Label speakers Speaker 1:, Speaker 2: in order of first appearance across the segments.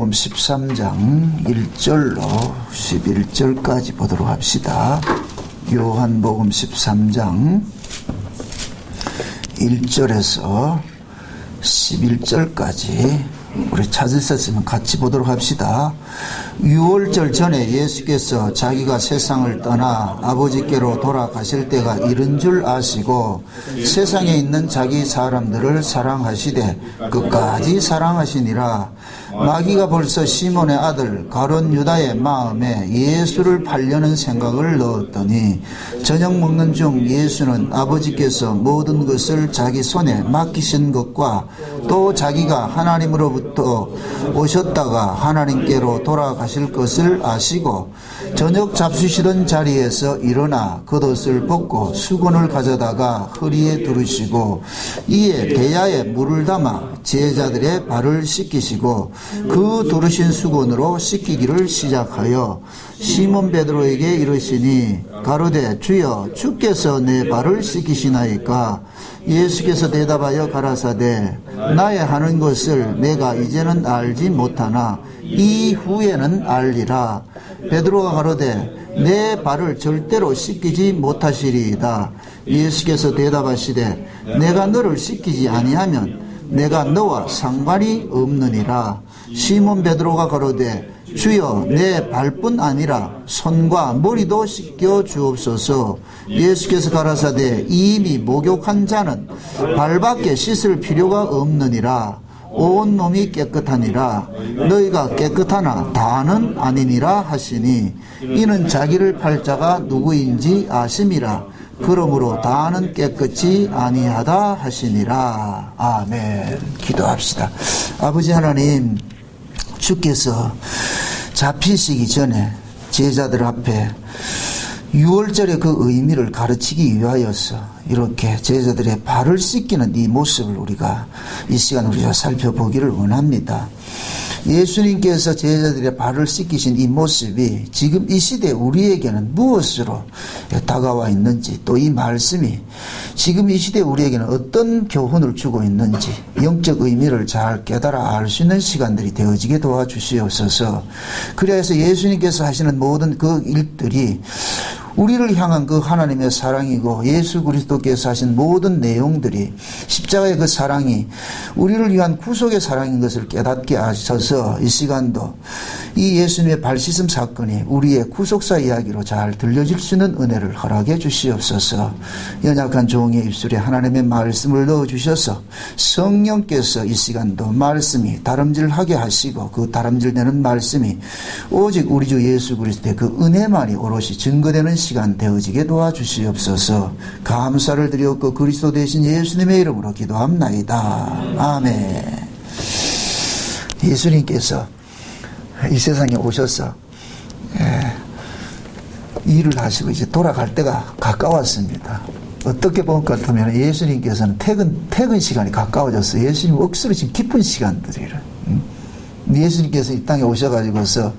Speaker 1: 요한복음 13장 1절로 11절까지 보도록 합시다. 요한복음 13장 1절에서 11절까지 우리 찾으셨으면 같이 보도록 합시다. 유월절 전에 예수께서 자기가 세상을 떠나 아버지께로 돌아가실 때가 이른 줄 아시고 세상에 있는 자기 사람들을 사랑하시되 끝까지 사랑하시니라. 마귀가 벌써 시몬의 아들 가룟 유다의 마음에 예수를 팔려는 생각을 넣었더니 저녁 먹는 중 예수는 아버지께서 모든 것을 자기 손에 맡기신 것과 또 자기가 하나님으로부터 오셨다가 하나님께로 돌아가실 것을 아시고 저녁 잡수시던 자리에서 일어나 겉옷을 벗고 수건을 가져다가 허리에 두르시고 이에 대야에 물을 담아 제자들의 발을 씻기시고 그 두르신 수건으로 씻기기를 시작하여 시몬 베드로에게 이르시니 가로되 주여 주께서 내 발을 씻기시나이까. 예수께서 대답하여 가라사대 나의 하는 것을 내가 이제는 알지 못하나 이후에는 알리라. 베드로가 가로되 내 발을 절대로 씻기지 못하시리이다. 예수께서 대답하시되 내가 너를 씻기지 아니하면 내가 너와 상관이 없느니라. 시몬 베드로가 가로되 주여 내 발뿐 아니라 손과 머리도 씻겨 주옵소서. 예수께서 가라사대 이미 목욕한 자는 발밖에 씻을 필요가 없느니라. 온 몸이 깨끗하니라. 너희가 깨끗하나 다는 아니니라 하시니 이는 자기를 팔 자가 누구인지 아심이라. 그러므로 다는 깨끗이 아니하다 하시니라. 아멘. 기도합시다. 아버지 하나님, 주께서 잡히시기 전에 제자들 앞에 유월절의 그 의미를 가르치기 위하여서 이렇게 제자들의 발을 씻기는 이 모습을 우리가 이 시간 우리가 살펴보기를 원합니다. 예수님께서 제자들의 발을 씻기신 이 모습이 지금 이 시대 우리에게는 무엇으로 다가와 있는지, 또 이 말씀이 지금 이 시대 우리에게는 어떤 교훈을 주고 있는지 영적 의미를 잘 깨달아 알 수 있는 시간들이 되어지게 도와주시옵소서. 그래서 예수님께서 하시는 모든 그 일들이 우리를 향한 그 하나님의 사랑이고 예수 그리스도께서 하신 모든 내용들이 십자가의 그 사랑이 우리를 위한 구속의 사랑인 것을 깨닫게 하셔서 이 시간도 이 예수님의 발 씻음 사건이 우리의 구속사 이야기로 잘 들려질 수 있는 은혜를 허락해 주시옵소서. 연약한 종의 입술에 하나님의 말씀을 넣어주셔서 성령께서 이 시간도 말씀이 다름질하게 하시고 그 다름질되는 말씀이 오직 우리 주 예수 그리스도의 그 은혜만이 오롯이 증거되는 시간 되어지게 도와주시옵소서. 감사를 드렸고 그리스도 되신 예수님의 이름으로 기도합나이다. 아멘. 예수님께서 이 세상에 오셔서 일을 하시고 이제 돌아갈 때가 가까웠습니다. 어떻게 보면 예수님께서는 퇴근 시간이 가까워졌어요. 예수님 억수로 지금 깊은 시간들이래. 예수님께서 이 땅에 오셔가지고서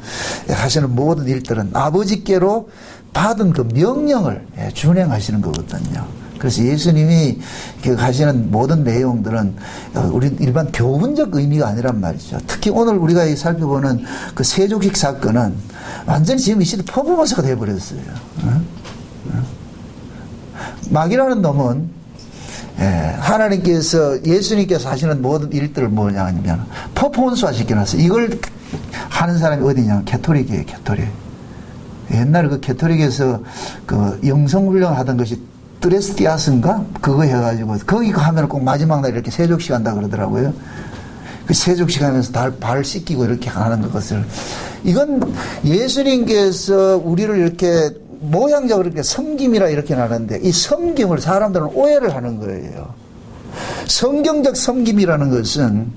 Speaker 1: 하시는 모든 일들은 아버지께로 받은 그 명령을 준행하시는 거거든요. 그래서 예수님이 하시는 모든 내용들은 우리 일반 교훈적 의미가 아니란 말이죠. 특히 오늘 우리가 살펴보는 그 세족식 사건은 완전히 지금 이 시대 퍼포먼스가 되어버렸어요. 마귀라는 놈은 하나님께서 예수님께서 하시는 모든 일들을 뭐냐 하면 퍼포먼스화 시켜놨어요. 이걸 하는 사람이 어디냐? 캐토릭이에요. 캐토릭. 옛날에 그 캐토릭에서 그 영성훈련 하던 것이 트레스티아스인가? 그거 해가지고 거기 하면 꼭 마지막 날 이렇게 세족식 한다 그러더라고요. 그 세족식 하면서 발 씻기고 이렇게 하는 것을, 이건 예수님께서 우리를 이렇게 모양적으로 이렇게 섬김이라 이렇게 하는데 이 섬김을 사람들은 오해를 하는 거예요. 성경적 섬김이라는 것은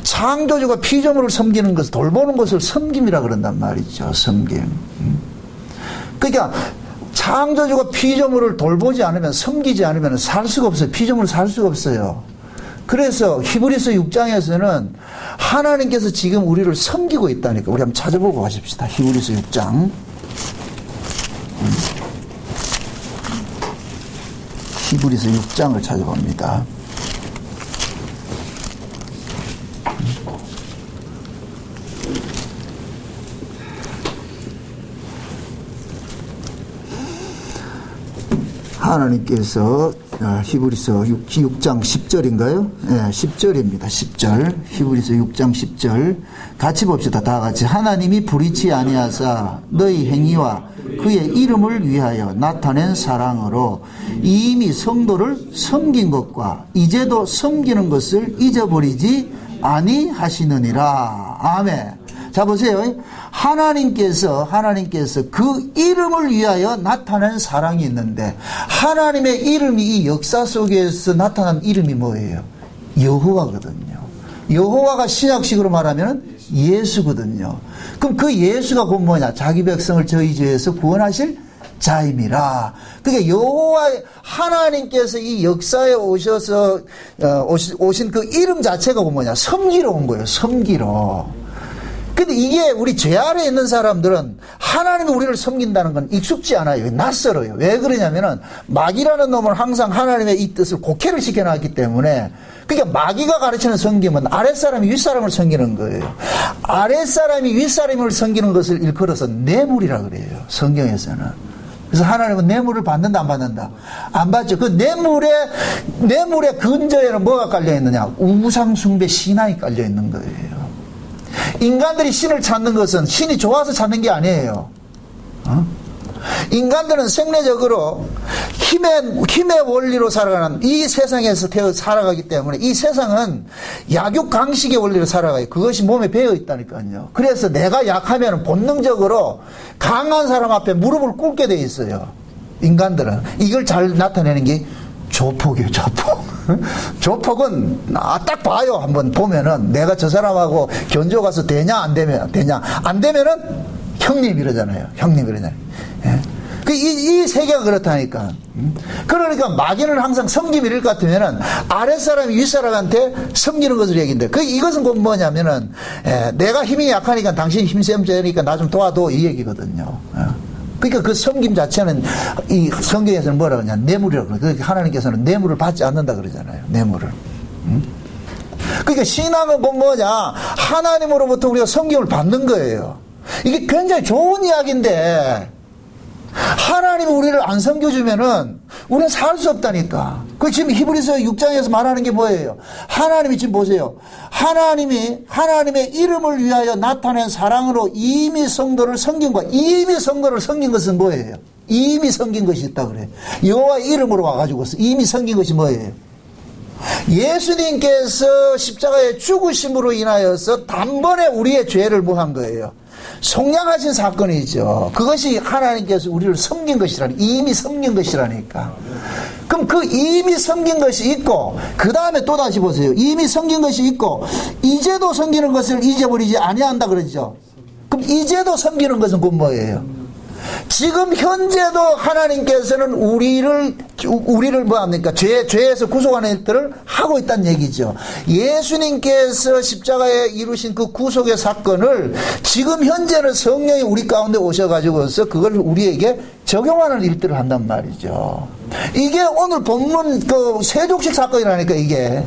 Speaker 1: 창조주가 피조물을 섬기는 것을, 돌보는 것을 섬김이라 그런단 말이죠. 섬김. 그러니까 창조주가 피조물을 돌보지 않으면, 섬기지 않으면 살 수가 없어요. 피조물을 살 수가 없어요. 그래서 히브리서 6장에서는 하나님께서 지금 우리를 섬기고 있다니까. 우리 한번 찾아보고 가십시다. 히브리서 6장. 히브리서 6장을 찾아봅니다. 하나님께서 히브리서 6장 10절인가요? 네, 10절입니다. 10절. 히브리서 6장 10절. 같이 봅시다. 다 같이. 하나님이 불의치 아니하사 너희 행위와 그의 이름을 위하여 나타낸 사랑으로 이미 성도를 섬긴 것과 이제도 섬기는 것을 잊어버리지 아니하시느니라. 아멘. 자, 보세요. 하나님께서 그 이름을 위하여 나타낸 사랑이 있는데, 하나님의 이름이 이 역사 속에서 나타난 이름이 뭐예요? 여호와거든요. 여호와가 신약식으로 말하면 예수거든요. 그럼 그 예수가 곧 뭐냐? 자기 백성을 저희 죄에서 구원하실 자임이라. 그러니까 여호와 하나님께서 이 역사에 오셔서 오신 그 이름 자체가 뭐냐? 섬기러 온 거예요. 섬기러. 근데 이게 우리 죄 아래에 있는 사람들은 하나님이 우리를 섬긴다는 건 익숙지 않아요. 낯설어요. 왜 그러냐면은 마귀라는 놈은 항상 하나님의 이 뜻을 곡해를 시켜놨기 때문에, 그러니까 마귀가 가르치는 섬김은 아랫사람이 윗사람을 섬기는 거예요. 아랫사람이 윗사람을 섬기는 것을 일컬어서 뇌물이라 그래요. 성경에서는. 그래서 하나님은 뇌물을 받는다 안 받는다? 안 받죠. 그 뇌물의 근저에는 뭐가 깔려 있느냐? 우상숭배 신앙이 깔려 있는 거예요. 인간들이 신을 찾는 것은 신이 좋아서 찾는 게 아니에요. 인간들은 생리적으로 힘의 원리로 살아가는 이 세상에서 살아가기 때문에 이 세상은 약육강식의 원리로 살아가요. 그것이 몸에 배어 있다니까요. 그래서 내가 약하면 본능적으로 강한 사람 앞에 무릎을 꿇게 돼 있어요. 인간들은. 이걸 잘 나타내는 게 조폭이에요. 조폭. 조폭은 딱 봐요. 한번 보면은 내가 저 사람하고 견조 가서 되냐 안 되면은 형님 이러잖아요. 예? 이 세계가 그렇다니까. 그러니까 마귀는 항상 섬김 이럴 것 같으면은 아랫사람이 윗사람한테 섬기는 것을 얘기인데, 이것은 곧 뭐냐면은 내가 힘이 약하니까 당신이 힘세면 되니까 나 좀 도와줘 이 얘기거든요. 그러니까 그 섬김 자체는 이 성경에서는 뭐라고 하냐? 뇌물이라고 그래요. 그러니까 하나님께서는 뇌물을 받지 않는다 그러잖아요. 뇌물을. 그러니까 신앙은 곧 뭐냐? 하나님으로부터 우리가 섬김을 받는 거예요. 이게 굉장히 좋은 이야기인데, 하나님이 우리를 안 섬겨주면은 우리는 살 수 없다니까. 그 지금 히브리서 6장에서 말하는 게 뭐예요? 하나님이 지금 보세요. 하나님의 이름을 위하여 나타낸 사랑으로 이미 성도를 섬긴 것은 뭐예요? 이미 섬긴 것이 있다 그래. 여호와 이름으로 와가지고 이미 섬긴 것이 뭐예요? 예수님께서 십자가에 죽으심으로 인하여서 단번에 우리의 죄를 뭐한 거예요? 속량하신 사건이죠. 그것이 하나님께서 우리를 섬긴 이미 섬긴 것이라니까. 그럼 그 이미 섬긴 것이 있고, 그 다음에 또 다시 보세요. 이미 섬긴 것이 있고, 이제도 섬기는 것을 잊어버리지 아니한다 그러죠. 그럼 이제도 섬기는 것은 곧 뭐예요? 지금 현재도 하나님께서는 우리를 뭐합니까? 죄에서 구속하는 일들을 하고 있다는 얘기죠. 예수님께서 십자가에 이루신 그 구속의 사건을 지금 현재는 성령이 우리 가운데 오셔가지고서 그걸 우리에게 적용하는 일들을 한단 말이죠. 이게 오늘 본문 그 세족식 사건이라니까 이게.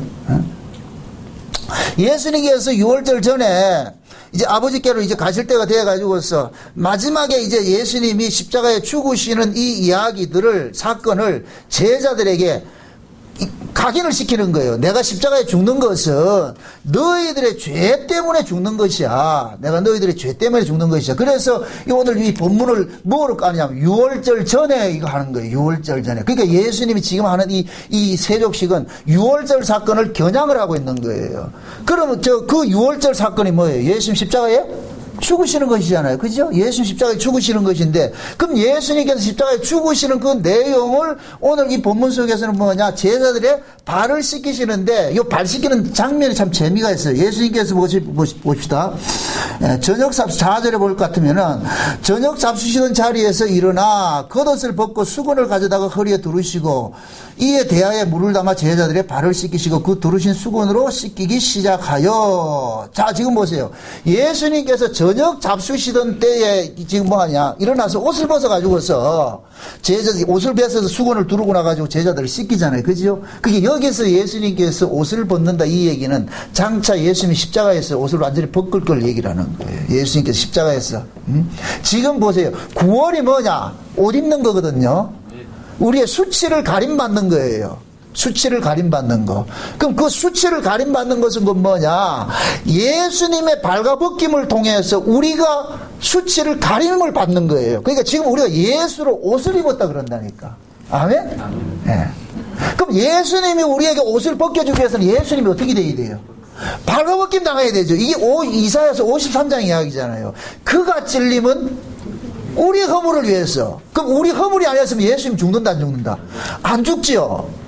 Speaker 1: 예수님께서 6월절 전에 이제 아버지께로 이제 가실 때가 되어가지고서 마지막에 이제 예수님이 십자가에 죽으시는 이 이야기들을, 사건을 제자들에게 각인을 시키는 거예요. 내가 십자가에 죽는 것은 너희들의 죄 때문에 죽는 것이야. 내가 너희들의 죄 때문에 죽는 것이야. 그래서 오늘 이 본문을 뭐로 까느냐면 6월절 전에 이거 하는 거예요. 6월절 전에. 그러니까 예수님이 지금 하는 이 세족식은 6월절 사건을 겨냥을 하고 있는 거예요. 그러면 그 6월절 사건이 뭐예요? 예수님 십자가에 죽으시는 것이잖아요. 그죠? 예수 십자가에 죽으시는 것인데, 그럼 예수님께서 십자가에 죽으시는 그 내용을 오늘 이 본문 속에서는 뭐냐? 제자들의 발을 씻기시는데, 이 발 씻기는 장면이 참 재미가 있어요. 예수님께서 봅시다. 저녁 잡수, 4절에 볼 것 같으면은, 저녁 잡수시던 자리에서 일어나 겉옷을 벗고 수건을 가져다가 허리에 두르시고, 이에 대하여 물을 담아 제자들의 발을 씻기시고 그 두르신 수건으로 씻기기 시작하여. 자, 지금 보세요. 예수님께서 저녁 잡수시던 때에 지금 뭐하냐? 일어나서 옷을 벗어가지고서 제자들이 옷을 벗어서 수건을 두르고 나가지고 제자들을 씻기잖아요. 그죠? 그게 여기서 예수님께서 옷을 벗는다 이 얘기는 장차 예수님이 십자가에서 옷을 완전히 벗을 걸 얘기를 하는 거예요. 예수님께서 십자가에서. 지금 보세요. 구원이 뭐냐? 옷 입는 거거든요. 우리의 수치를 가림받는 거예요. 수치를 가림받는 거. 그럼 그 수치를 가림받는 것은 그 뭐냐? 예수님의 발가벗김을 통해서 우리가 수치를 가림을 받는 거예요. 그러니까 지금 우리가 예수로 옷을 입었다 그런다니까. 아멘? 네. 그럼 예수님이 우리에게 옷을 벗겨주기 위해서는 예수님이 어떻게 돼야 돼요? 발가벗김 당해야 되죠. 이게 이사야서 53장 이야기잖아요. 그가 찔림은 우리 허물을 위해서. 그럼 우리 허물이 아니었으면 예수님 죽는다 안 죽는다? 안 죽지요.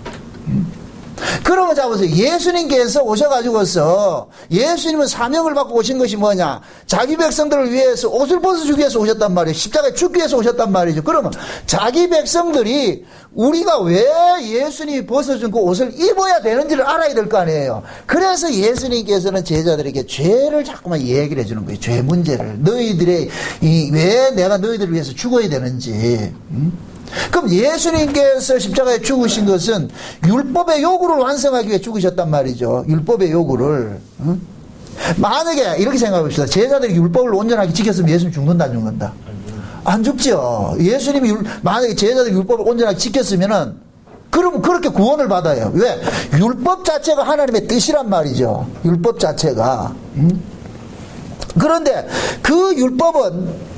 Speaker 1: 그러면 잡으세요. 예수님께서 오셔가지고서 예수님은 사명을 받고 오신 것이 뭐냐? 자기 백성들을 위해서 옷을 벗어주기 위해서 오셨단 말이에요. 십자가에 죽기 위해서 오셨단 말이죠. 그러면 자기 백성들이 우리가 왜 예수님이 벗어준 그 옷을 입어야 되는지를 알아야 될 거 아니에요. 그래서 예수님께서는 제자들에게 죄를 자꾸만 얘기를 해주는 거예요. 죄 문제를. 너희들의 왜 내가 너희들을 위해서 죽어야 되는지. 그럼 예수님께서 십자가에 죽으신 것은 율법의 요구를 완성하기 위해 죽으셨단 말이죠. 율법의 요구를. 만약에 이렇게 생각해 봅시다. 제자들이 율법을 온전하게 지켰으면 예수님 죽는다 안 죽는다? 안 죽죠. 예수님이 만약에 제자들이 율법을 온전하게 지켰으면은 그럼 그렇게 구원을 받아요. 왜? 율법 자체가 하나님의 뜻이란 말이죠. 율법 자체가. 그런데 그 율법은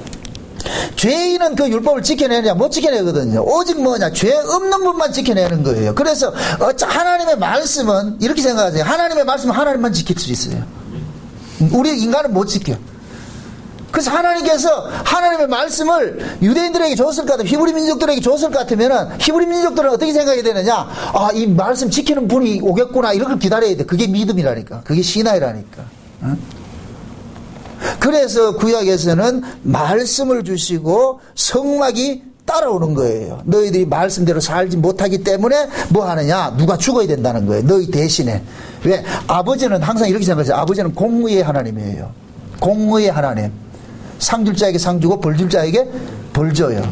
Speaker 1: 죄인은 그 율법을 지켜내느냐? 못 지켜내거든요. 오직 뭐냐? 죄 없는 분만 지켜내는 거예요. 그래서 하나님의 말씀은 이렇게 생각하세요. 하나님의 말씀은 하나님만 지킬 수 있어요. 우리 인간은 못 지켜. 그래서 하나님께서 하나님의 말씀을 유대인들에게 줬을 것 같으면, 히브리 민족들에게 줬을 것 같으면은 히브리 민족들은 어떻게 생각해야 되느냐? 아, 이 말씀 지키는 분이 오겠구나. 이렇게 기다려야 돼. 그게 믿음이라니까. 그게 신앙이라니까. 응? 그래서 구약에서는 말씀을 주시고 성막이 따라오는 거예요. 너희들이 말씀대로 살지 못하기 때문에 뭐 하느냐? 누가 죽어야 된다는 거예요. 너희 대신에. 왜? 아버지는 항상 이렇게 생각하세요. 아버지는 공의의 하나님이에요. 공의의 하나님. 상 줄 자에게 상 주고 벌 줄 자에게 벌 줘요.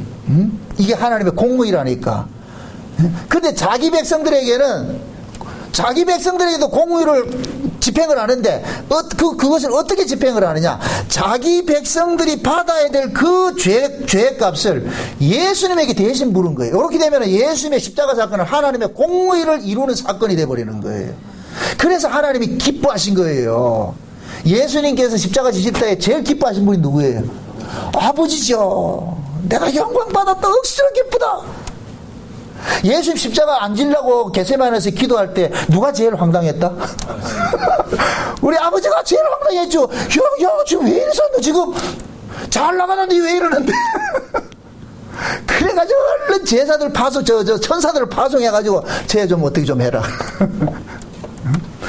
Speaker 1: 이게 하나님의 공의라니까. 그런데 자기 백성들에게도 공의를 집행을 하는데 그것을 어떻게 집행을 하느냐? 자기 백성들이 받아야 될 그 죄값을 예수님에게 대신 물은 거예요. 이렇게 되면 예수님의 십자가 사건은 하나님의 공의를 이루는 사건이 되어버리는 거예요. 그래서 하나님이 기뻐하신 거예요. 예수님께서 십자가 지실 때 제일 기뻐하신 분이 누구예요? 아버지죠. 내가 영광 받았다. 억수로 기쁘다. 예수님 십자가 안 지려고 겟세마네에서 기도할 때 누가 제일 황당했다? 우리 아버지가 제일 황당했죠. 야, 지금 왜 이래서 너 지금 잘 나가는데 왜 이러는데? 그래가지고 얼른 제사들 천사들을 파송해가지고 쟤 좀 어떻게 좀 해라.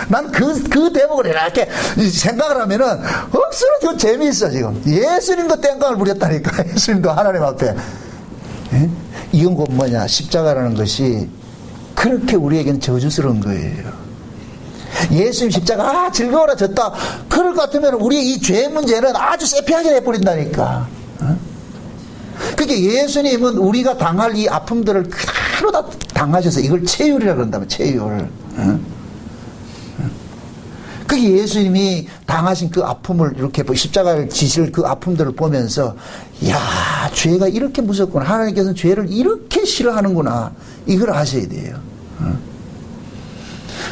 Speaker 1: 난 그 대목을 이렇게 생각을 하면은 억수로 좀 재미있어 지금. 예수님도 땡깡을 부렸다니까. 예수님도 하나님 앞에. 예? 이건 곧 뭐냐? 십자가라는 것이 그렇게 우리에겐 저주스러운 거예요. 예수님 십자가 즐거워라 졌다. 그럴 것 같으면 우리의 이 죄 문제는 아주 세피하게 내버린다니까. 그러니까 예수님은 우리가 당할 이 아픔들을 그대로 다 당하셔서 이걸 체휼이라고 그런다면 체휼. 그게 예수님이 당하신 그 아픔을 이렇게 십자가를 지실 그 아픔들을 보면서 야, 죄가 이렇게 무섭구나. 하나님께서는 죄를 이렇게 싫어하는구나. 이걸 아셔야 돼요.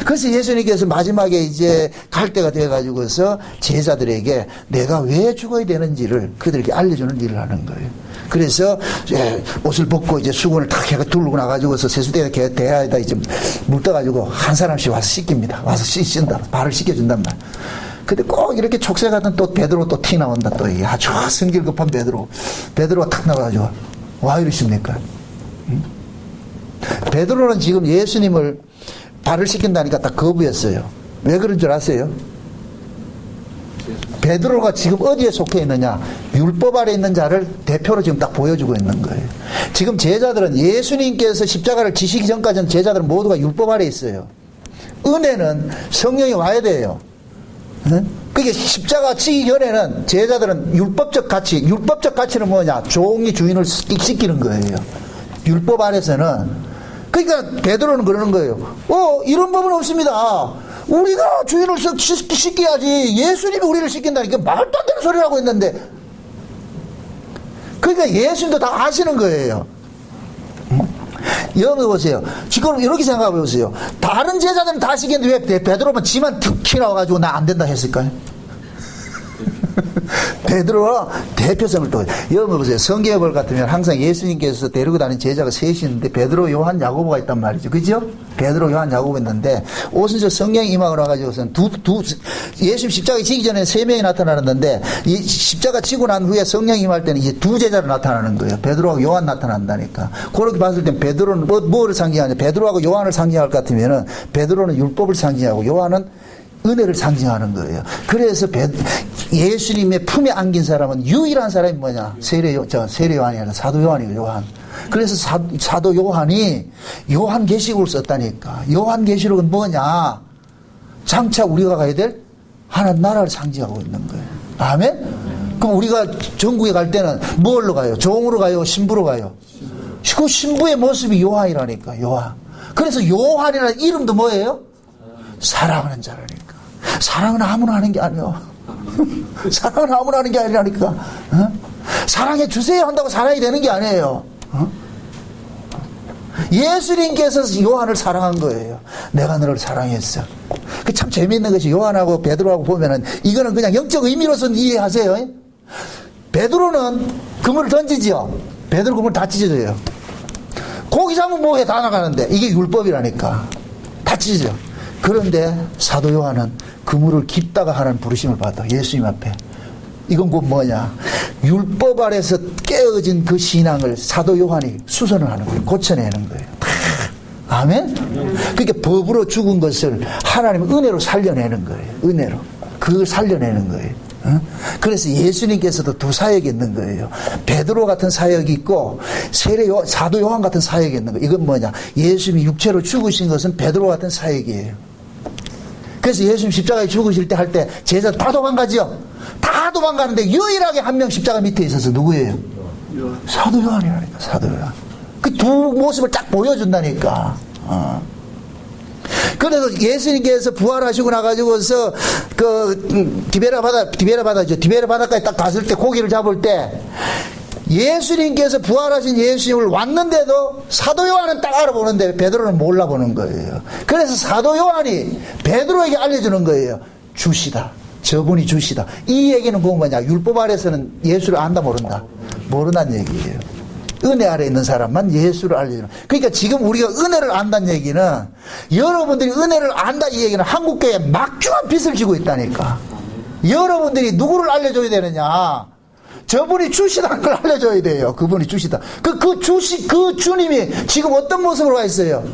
Speaker 1: 그래서 예수님께서 마지막에 이제 갈 때가 돼가지고서 제자들에게 내가 왜 죽어야 되는지를 그들에게 알려주는 일을 하는 거예요. 그래서 옷을 벗고 이제 수건을 탁 해가 두르고 나가지고서 세수대에 대야에다 이제 물 떠가지고 한 사람씩 와서 씻깁니다. 와서 씻는다. 발을 씻겨준단 말. 근데 꼭 이렇게 촉새 같은 또 베드로 또 티 나온다. 또 아주 성질 급한 베드로가 탁 나와가지고 와 이러십니까? 베드로는 지금 예수님을 발을 씻긴다니까 다 거부했어요. 왜 그런 줄 아세요? 베드로가 지금 어디에 속해 있느냐? 율법 아래 있는 자를 대표로 지금 딱 보여주고 있는 거예요. 지금 제자들은 예수님께서 십자가를 지시기 전까지는 제자들은 모두가 율법 아래 있어요. 은혜는 성령이 와야 돼요. 그게 십자가 지기 전에는 제자들은 율법적 가치는 뭐냐? 종이 주인을 씻기는 거예요. 율법 안에서는. 그러니까 베드로는 그러는 거예요. 이런 법은 없습니다. 우리가 주인을 씻겨야지. 예수님이 우리를 씻긴다니까 말도 안 되는 소리를 하고 있는데. 그러니까 예수님도 다 아시는 거예요. 여러분 보세요. 지금 이렇게 생각해 보세요. 다른 제자들은 다 시켰는데 왜 베드로만 지만 특히 나와가지고 나 안 된다 했을까요? 베드로가 대표성을 또 여러분 보세요. 성경을 같으면 항상 예수님께서 데리고 다니는 제자가 셋이 있는데 베드로, 요한, 야고보가 있단 말이죠. 그죠? 베드로, 요한, 야고보 있는데 오순절 성령이 임하고 나가지고서는 예수님 십자가 지기 전에 3명이 나타나는데 이 십자가 지고 난 후에 성령이 임할 때는 이제 2 제자로 나타나는 거예요. 베드로하고 요한 나타난다니까. 그렇게 봤을 땐 베드로는 뭐를 상징하냐? 베드로하고 요한을 상징할 것 같으면은 베드로는 율법을 상징하고 요한은 은혜를 상징하는 거예요. 그래서 예수님의 품에 안긴 사람은 유일한 사람이 뭐냐? 세례 요한이 아니라 사도 요한이에요, 요한. 그래서 사도 요한이 요한계시록을 썼다니까. 요한계시록은 뭐냐? 장차 우리가 가야 될 하나님 나라를 상징하고 있는 거예요. 아멘? 그럼 우리가 전국에 갈 때는 뭘로 가요? 종으로 가요? 신부로 가요? 그 신부의 모습이 요한이라니까, 요한. 그래서 요한이라는 이름도 뭐예요? 사랑하는 자라니까. 사랑은 아무나 하는 게 아니요. 사랑은 아무나 하는 게 아니라니까. 어? 사랑해 주세요 한다고 사랑이 되는 게 아니에요. 어? 예수님께서 요한을 사랑한 거예요. 내가 너를 사랑했어. 그 참 재미있는 것이 요한하고 베드로하고 보면은 이거는 그냥 영적 의미로서는 이해하세요. 베드로는 그물을 던지지요. 베드로 그물 다 찢어져요. 고기 잡으면 뭐해 다 나가는데 이게 율법이라니까. 다 찢어져. 그런데 사도 요한은 그물을 깊다가 하는 부르심을 받아. 예수님 앞에. 이건 곧 뭐냐? 율법 아래서 깨어진 그 신앙을 사도 요한이 수선을 하는 거예요. 고쳐내는 거예요. 아멘? 그러니까 법으로 죽은 것을 하나님은 은혜로 살려내는 거예요. 은혜로. 그걸 살려내는 거예요. 그래서 예수님께서도 2 사역이 있는 거예요. 베드로 같은 사역이 있고 사도 요한 같은 사역이 있는 거예요. 이건 뭐냐? 예수님이 육체로 죽으신 것은 베드로 같은 사역이에요. 그래서 예수님 십자가에 죽으실 때 할 때 제자 다 도망가지요. 다 도망가는데 유일하게 한 명 십자가 밑에 있어서 누구예요? 사도 요한이라니까. 사도 요한. 그 2 모습을 딱 보여준다니까. 그래서 예수님께서 부활하시고 나가지고서 디베라 바다까지 딱 갔을 때 고기를 잡을 때 예수님께서 부활하신 예수님을 왔는데도 사도 요한은 딱 알아보는데 베드로는 몰라보는 거예요. 그래서 사도 요한이 베드로에게 알려주는 거예요. 주시다. 저분이 주시다. 이 얘기는 뭐냐? 율법 아래서는 예수를 안다 모른다. 모른다는 얘기예요. 은혜 아래 있는 사람만 예수를 알려주는. 그러니까 지금 우리가 은혜를 안다는 얘기는 여러분들이 은혜를 안다 이 얘기는 한국교회에 막중한 빚을 지고 있다니까. 여러분들이 누구를 알려줘야 되느냐? 저분이 주시다는 걸 알려줘야 돼요. 그분이 주시다. 그 주님이 지금 어떤 모습으로 와 있어요?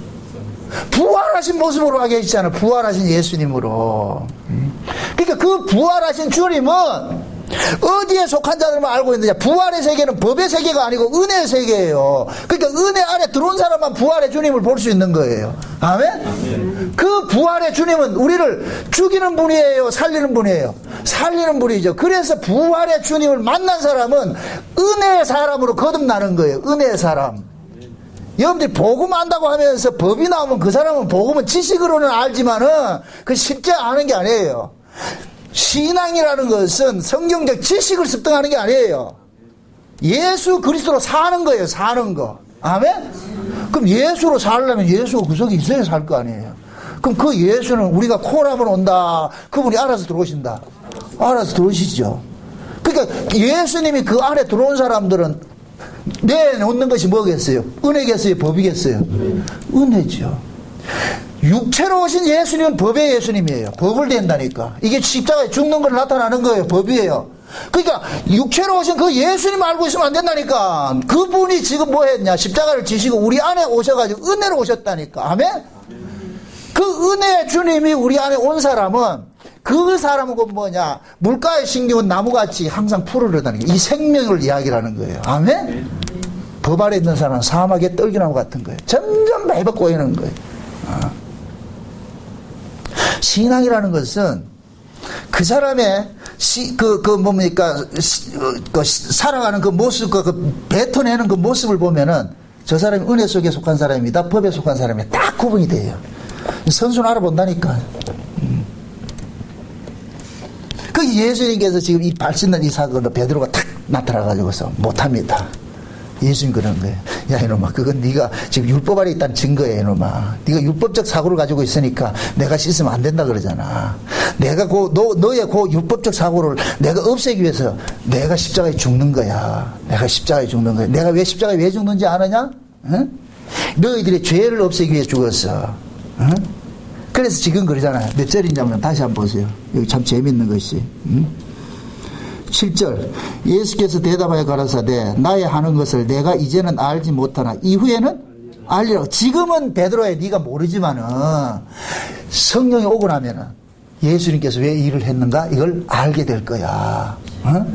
Speaker 1: 부활하신 모습으로 와 계시잖아요. 부활하신 예수님으로. 그러니까 그 부활하신 주님은 어디에 속한 자들만 알고 있느냐? 부활의 세계는 법의 세계가 아니고 은혜의 세계예요. 그러니까 은혜 안에 들어온 사람만 부활의 주님을 볼 수 있는 거예요. 아멘? 그 부활의 주님은 우리를 죽이는 분이에요? 살리는 분이에요? 살리는 분이죠. 그래서 부활의 주님을 만난 사람은 은혜의 사람으로 거듭나는 거예요. 은혜의 사람. 여러분들이 복음 안다고 하면서 법이 나오면 그 사람은 복음은 지식으로는 알지만은 그 쉽지 않은 게 아니에요. 신앙이라는 것은 성경적 지식을 습득하는 게 아니에요. 예수 그리스도로 사는 거예요. 사는 거. 아멘? 그럼 예수로 살려면 예수 구석에 있어야 살 거 아니에요. 그럼 그 예수는 우리가 콜하면 온다. 그분이 알아서 들어오신다. 알아서 들어오시죠. 그러니까 예수님이 그 안에 들어온 사람들은 내놓는 것이 뭐겠어요? 은혜겠어요? 법이겠어요? 은혜죠. 육체로 오신 예수님은 법의 예수님이에요. 법을 댄다니까. 이게 십자가에 죽는 걸 나타나는 거예요. 법이에요. 그러니까 육체로 오신 그 예수님 알고 있으면 안 된다니까. 그분이 지금 뭐 했냐? 십자가를 지시고 우리 안에 오셔가지고 은혜로 오셨다니까. 아멘? 그 은혜의 주님이 우리 안에 온 사람은 그 사람은 뭐냐? 물가에 심겨온 나무같이 항상 푸르르다니까. 이 생명을 이야기하는 거예요. 아멘? 법 아래 있는 사람은 사막의 떨기나무 같은 거예요. 점점 매번 꼬이는 거예요. 신앙이라는 것은 그 사람의 살아가는 그 모습과 뱉어내는 그 모습을 보면은 저 사람이 은혜 속에 속한 사람이다, 법에 속한 사람이 딱 구분이 돼요. 선수는 알아본다니까. 그 예수님께서 지금 이 발 씻는 이 사건을 베드로가 탁 나타나가지고서 못합니다. 예수님 그런 거예요. 야, 이놈아, 그건 네가 지금 율법 아래 있다는 증거예요, 이놈아. 네가 율법적 사고를 가지고 있으니까 내가 씻으면 안 된다 그러잖아. 내가 너의 율법적 사고를 내가 없애기 위해서 내가 십자가에 죽는 거야. 내가 십자가에 죽는 거야. 내가 왜 십자가에 왜 죽는지 아느냐? 응? 너희들의 죄를 없애기 위해 죽었어. 응? 그래서 지금 그러잖아요. 몇 절인지 다시 한번 보세요. 여기 참 재밌는 것이. 응? 7절 예수께서 대답하여 가라사대 나의 하는 것을 내가 이제는 알지 못하나 이후에는 알리라고. 지금은 베드로야 네가 모르지만은 성령이 오고 나면은 예수님께서 왜 일을 했는가 이걸 알게 될 거야. 어?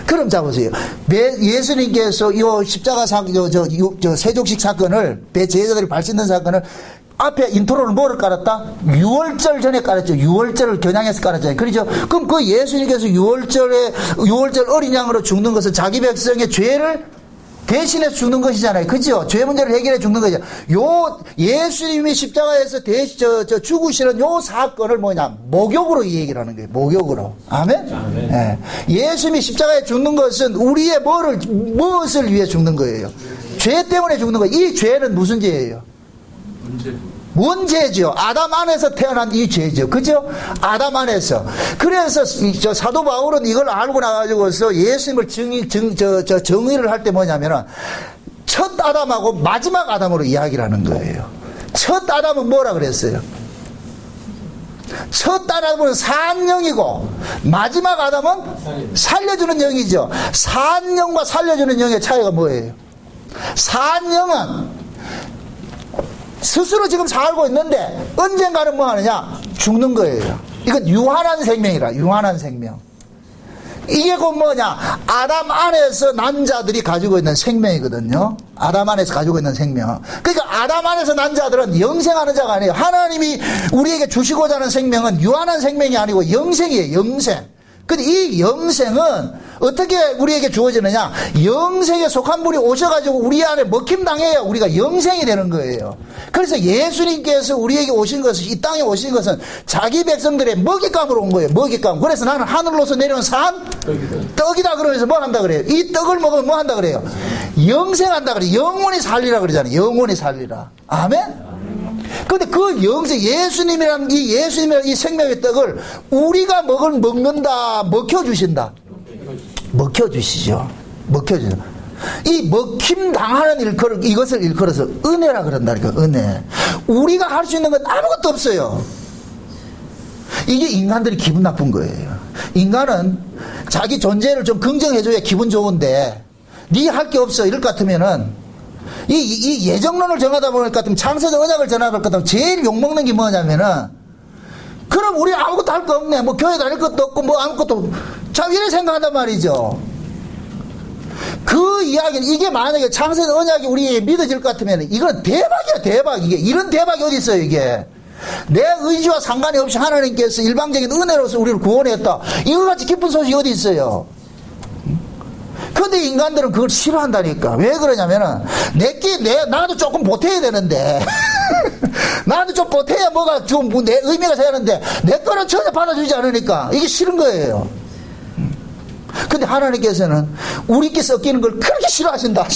Speaker 1: 그럼 자 보세요. 예수님께서 이 십자가 사건, 저 세족식 사건을 제자들이 발신된 사건을 앞에 인트로를 뭐를 깔았다? 6월절 전에 깔았죠. 6월절을 겨냥해서 깔았잖아요. 그렇죠? 그럼 그 예수님께서 6월절 어린 양으로 죽는 것은 자기 백성의 죄를 대신해서 죽는 것이잖아요. 그죠? 죄 문제를 해결해 죽는 거죠. 예수님이 십자가에서 죽으시는 요 사건을 뭐냐? 목욕으로 이 얘기를 하는 거예요. 목욕으로. 아멘? 아멘. 네. 예수님이 십자가에 죽는 것은 우리의 무엇을 위해 죽는 거예요? 죄 때문에 죽는 거예요. 이 죄는 무슨 죄예요? 문제죠. 아담 안에서 태어난 이 죄죠. 그죠? 아담 안에서. 그래서 저 사도 바울은 이걸 알고 나가지고서 예수님을 정의를 할 때 뭐냐면은 첫 아담하고 마지막 아담으로 이야기를 하는 거예요. 첫 아담은 뭐라 그랬어요? 첫 아담은 산 영이고 마지막 아담은 살려주는 영이죠. 산 영과 살려주는 영의 차이가 뭐예요? 산 영은 스스로 지금 살고 있는데 언젠가는 뭐 하느냐? 죽는 거예요. 이건 유한한 생명이라. 유한한 생명. 이게 곧 뭐냐? 아담 안에서 난 자들이 가지고 있는 생명이거든요. 아담 안에서 가지고 있는 생명. 그러니까 아담 안에서 난 자들은 영생하는 자가 아니에요. 하나님이 우리에게 주시고자 하는 생명은 유한한 생명이 아니고 영생이에요. 영생. 근데 이 영생은 어떻게 우리에게 주어지느냐? 영생에 속한 분이 오셔가지고 우리 안에 먹힘당해야 우리가 영생이 되는 거예요. 그래서 예수님께서 우리에게 오신 것은, 이 땅에 오신 것은 자기 백성들의 먹잇감으로 온 거예요. 먹잇감. 그래서 나는 하늘로서 내려온 산 떡이다 그러면서 뭐 한다 그래요? 이 떡을 먹으면 뭐 한다 그래요? 영생한다 그래요. 영원히 살리라 그러잖아요. 영원히 살리라. 아멘? 근데 그 영생, 예수님이란 이 생명의 떡을 우리가 먹는다, 먹혀주신다. 먹혀주시죠. 먹혀주죠. 이 먹힘 당하는 이것을 일컬어서 은혜라 그런다니까, 은혜. 우리가 할 수 있는 건 아무것도 없어요. 이게 인간들이 기분 나쁜 거예요. 인간은 자기 존재를 좀 긍정해줘야 기분 좋은데, 네 할 게 없어. 이럴 것 같으면은, 이 예정론을 정하다 보니까 같으면 창세적 언약을 전하다 보니까 같으면 제일 욕먹는 게 뭐냐면은, 그럼 우리 아무것도 할 거 없네. 뭐 교회 다닐 것도 없고 뭐 아무것도 없고. 자, 이래 생각한단 말이죠. 그 이야기는, 이게 만약에 창세적 언약이 우리에게 믿어질 것 같으면 이건 대박이야, 대박. 이게 이런 대박이 어디 있어요, 이게. 내 의지와 상관이 없이 하나님께서 일방적인 은혜로서 우리를 구원했다. 이거같이 기쁜 소식이 어디 있어요. 근데 인간들은 그걸 싫어한다니까. 왜 그러냐면은, 나도 조금 보태야 되는데, 나도 좀 보태야 뭐가 좀 내 의미가 생기는데, 내 거는 전혀 받아주지 않으니까, 이게 싫은 거예요. 근데 하나님께서는 우리께 섞이는 걸 그렇게 싫어하신다.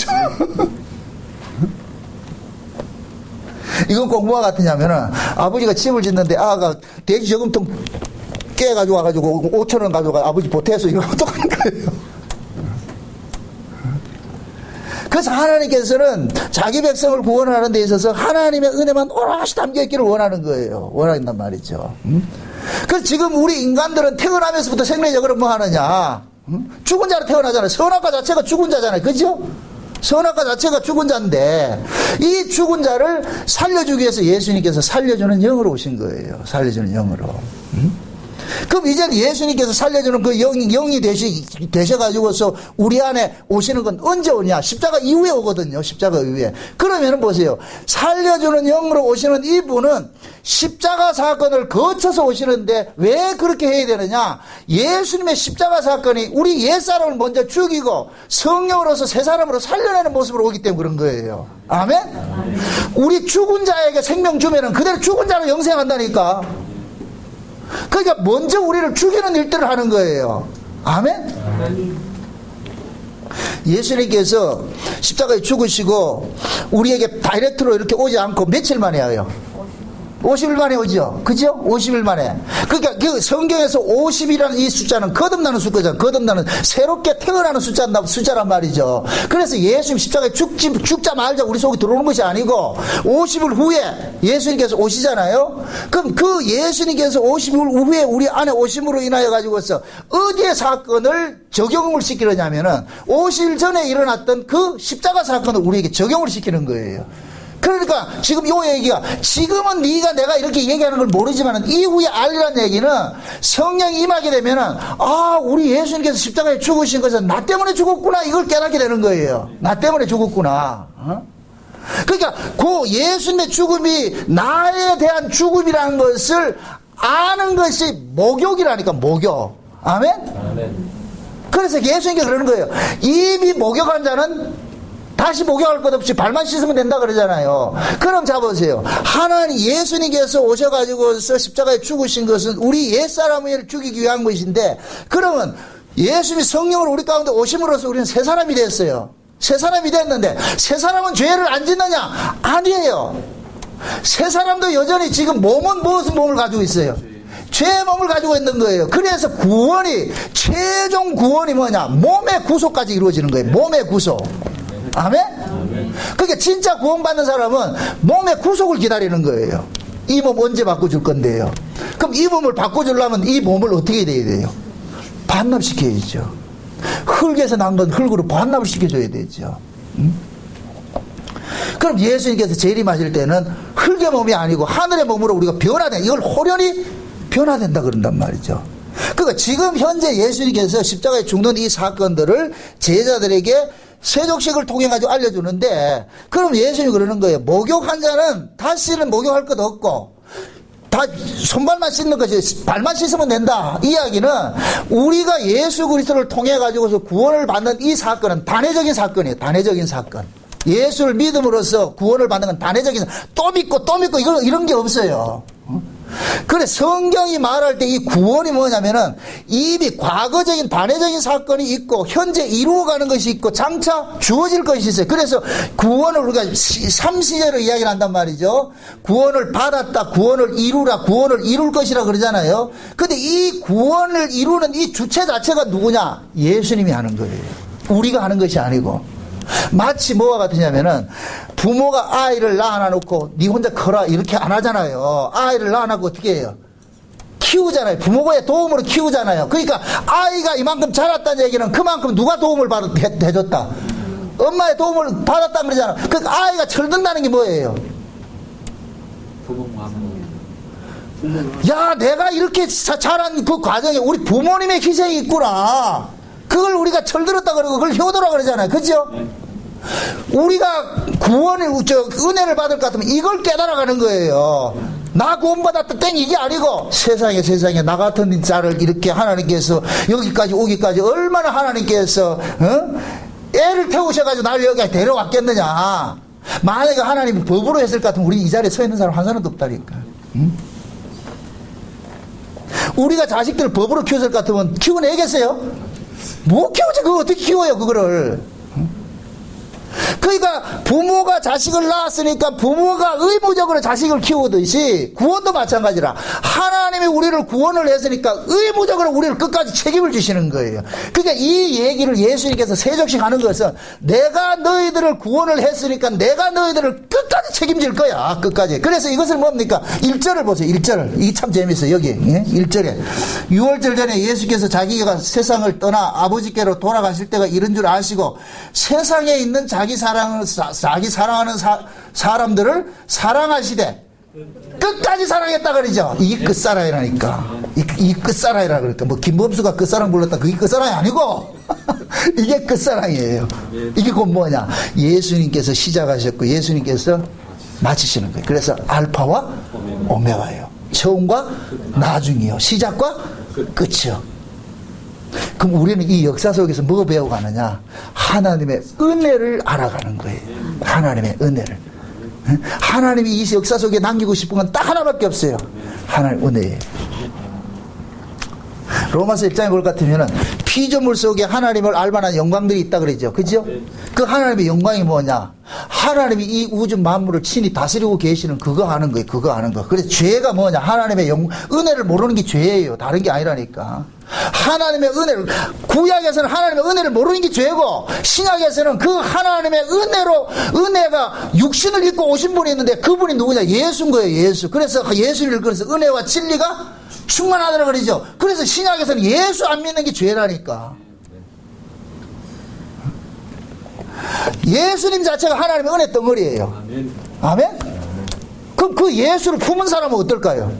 Speaker 1: 이건 꼭 뭐와 같으냐면은, 아버지가 집을 짓는데, 아가 돼지 저금통 깨가지고 와가지고 5,000원 가져가 아버지 보태서 이거 똑같은 거예요. 그래서 하나님께서는 자기 백성을 구원하는 데 있어서 하나님의 은혜만 오롯이 담겨있기를 원하는 거예요. 원한단 말이죠. 그래서 지금 우리 인간들은 태어나면서부터 생리적으로 뭐 하느냐? 죽은 자로 태어나잖아요. 선악과 자체가 죽은 자잖아요. 그죠? 선악과 자체가 죽은 자인데, 이 죽은 자를 살려주기 위해서 예수님께서 살려주는 영으로 오신 거예요. 살려주는 영으로. 그럼 이제는 예수님께서 살려주는 그 영이 되셔가지고서 우리 안에 오시는 건 언제 오냐? 십자가 이후에 오거든요. 십자가 이후에. 그러면은 보세요. 살려주는 영으로 오시는 이분은 십자가 사건을 거쳐서 오시는데 왜 그렇게 해야 되느냐? 예수님의 십자가 사건이 우리 옛사람을 먼저 죽이고 성령으로서 새 사람으로 살려내는 모습으로 오기 때문에 그런 거예요. 아멘? 우리 죽은 자에게 생명 주면은 그대로 죽은 자로 영생한다니까. 그러니까 먼저 우리를 죽이는 일들을 하는 거예요. 아멘? 예수님께서 십자가에 죽으시고 우리에게 다이렉트로 이렇게 오지 않고 며칠 만에 와요? 50일 만에 오죠. 그죠? 50일 만에. 그러니까 그 성경에서 50이라는 이 숫자는 거듭나는 숫자잖아요. 거듭나는 새롭게 태어나는 숫자란 말이죠. 그래서 예수님 십자가에 죽자 말자 우리 속에 들어오는 것이 아니고 50일 후에 예수님께서 오시잖아요. 그럼 그 예수님께서 50일 후에 우리 안에 오심으로 인하여 가지고서 어디에 사건을 적용을 시키느냐면은 50일 전에 일어났던 그 십자가 사건을 우리에게 적용을 시키는 거예요. 그러니까 지금 요 얘기가 지금은 네가 내가 이렇게 얘기하는 걸 모르지만 이후에 알리라는 얘기는 성령이 임하게 되면은 아 우리 예수님께서 십자가에 죽으신 것은 나 때문에 죽었구나 이걸 깨닫게 되는 거예요. 나 때문에 죽었구나. 그러니까 그 예수님의 죽음이 나에 대한 죽음이라는 것을 아는 것이 목욕이라니까. 목욕. 아멘? 아멘. 그래서 예수님께서 그러는 거예요. 이미 목욕한 자는 다시 목욕할 것 없이 발만 씻으면 된다 그러잖아요. 그럼 잡으세요. 하나님 예수님께서 오셔가지고서 십자가에 죽으신 것은 우리 옛사람을 죽이기 위한 것인데 그러면 예수님이 성령으로 우리 가운데 오심으로써 우리는 새 사람이 됐어요. 새 사람이 됐는데 새 사람은 죄를 안 짓느냐? 아니에요. 새 사람도 여전히 지금 몸은 무슨 몸을 가지고 있어요? 죄의 몸을 가지고 있는 거예요. 그래서 구원이 최종 구원이 뭐냐? 몸의 구속까지 이루어지는 거예요. 몸의 구속. 아멘? 그러니까 진짜 구원받는 사람은 몸의 구속을 기다리는 거예요. 이 몸 언제 바꿔줄 건데요? 그럼 이 몸을 바꿔주려면 이 몸을 어떻게 돼야 돼요? 반납시켜야죠. 흙에서 난 건 흙으로 반납을 시켜줘야 되죠. 그럼 예수님께서 재림하실 때는 흙의 몸이 아니고 하늘의 몸으로 우리가 변화된 이걸 호련히 변화된다 그런단 말이죠. 그러니까 지금 현재 예수님께서 십자가에 죽는 이 사건들을 제자들에게 세족식을 통해 가지고 알려주는데 그럼 예수님이 그러는 거예요. 목욕한 자는 다시는 목욕할 것 없고 다 손발만 씻는 것이 발만 씻으면 된다. 이 이야기는 우리가 예수 그리스도를 통해 가지고서 구원을 받는 이 사건은 단회적인 사건이에요. 단회적인 사건. 예수를 믿음으로써 구원을 받는 건 단회적인 또 믿고 이런 게 없어요. 그래 성경이 말할 때 이 구원이 뭐냐면은 이미 과거적인 단회적인 사건이 있고 현재 이루어가는 것이 있고 장차 주어질 것이 있어요. 그래서 구원을 우리가 3시제로 이야기를 한단 말이죠. 구원을 받았다, 구원을 이루라, 구원을 이룰 것이라 그러잖아요. 근데 이 구원을 이루는 이 주체 자체가 누구냐? 예수님이 하는 거예요. 우리가 하는 것이 아니고. 마치 뭐와 같으냐면은 부모가 아이를 낳아놓고 니 혼자 커라 이렇게 안 하잖아요. 아이를 낳아놓고 어떻게 해요? 키우잖아요. 부모의 도움으로 키우잖아요. 그러니까 아이가 이만큼 자랐다는 얘기는 그만큼 누가 도움을 해줬다? 엄마의 도움을 받았다 그러잖아. 그러니까 아이가 철든다는 게 뭐예요? 야 내가 이렇게 자란 그 과정에 우리 부모님의 희생이 있구나. 그걸 우리가 철들었다 그러고 그걸 효도라 그러잖아요. 그죠? 우리가 구원을 은혜를 받을 것 같으면 이걸 깨달아가는 거예요. 나 구원받았다 땡 이게 아니고 세상에 나 같은 자를 이렇게 하나님께서 여기까지 오기까지 얼마나 하나님께서 애를 태우셔가지고 나를 여기 데려왔겠느냐. 만약에 하나님이 법으로 했을 것 같으면 우리 이 자리에 서 있는 사람 한 사람도 없다니까. 우리가 자식들을 법으로 키웠을 것 같으면 키워내겠어요? 못 키우지. 그거 어떻게 키워요 그거를. 그러니까 부모가 자식을 낳았으니까 부모가 의무적으로 자식을 키우듯이 구원도 마찬가지라 하나님이 우리를 구원을 했으니까 의무적으로 우리를 끝까지 책임을 주시는 거예요. 그러니까 이 얘기를 예수님께서 세족식 하는 것은 내가 너희들을 구원을 했으니까 내가 너희들을 끝까지 책임질 거야. 끝까지. 그래서 이것을 뭡니까? 1절을 보세요. 1절. 이게 참 재밌어요. 여기 1절에 유월절 전에 예수께서 자기가 세상을 떠나 아버지께로 돌아가실 때가 이른 줄 아시고 세상에 있는 자기 사랑하는 사람들을 사랑하시되 끝까지 사랑했다 그러죠. 이게 끝사랑이라니까. 이 끝사랑이라 그러니까 뭐 김범수가 끝사랑 불렀다 그게 끝사랑이 아니고 이게 끝사랑이에요. 이게 곧 뭐냐? 예수님께서 시작하셨고 예수님께서 마치시는 거예요. 그래서 알파와 오메가예요. 처음과 나중이요. 시작과 끝이요. 그럼 우리는 이 역사 속에서 뭐 배워가느냐? 하나님의 은혜를 알아가는 거예요. 하나님의 은혜를. 하나님이 이 역사 속에 남기고 싶은 건 딱 하나밖에 없어요. 하나님의 은혜예요. 로마서 1장에 볼 것 같으면은 피조물 속에 하나님을 알만한 영광들이 있다 그러죠. 그죠? 그 하나님의 영광이 뭐냐? 하나님이 이 우주 만물을 친히 다스리고 계시는 그거 하는 거예요. 그거 하는 거. 그래서 죄가 뭐냐? 하나님의 은혜를 모르는 게 죄예요. 다른 게 아니라니까. 하나님의 은혜를, 구약에서는 하나님의 은혜를 모르는 게 죄고, 신약에서는 그 하나님의 은혜가 육신을 입고 오신 분이 있는데 그분이 누구냐? 예수인 거예요. 예수. 그래서 예수를 그래서 은혜와 진리가 충만하다고 그러죠. 그래서 신약에서는 예수 안 믿는 게 죄라니까. 예수님 자체가 하나님의 은혜 덩어리예요. 아멘? 그럼 그 예수를 품은 사람은 어떨까요?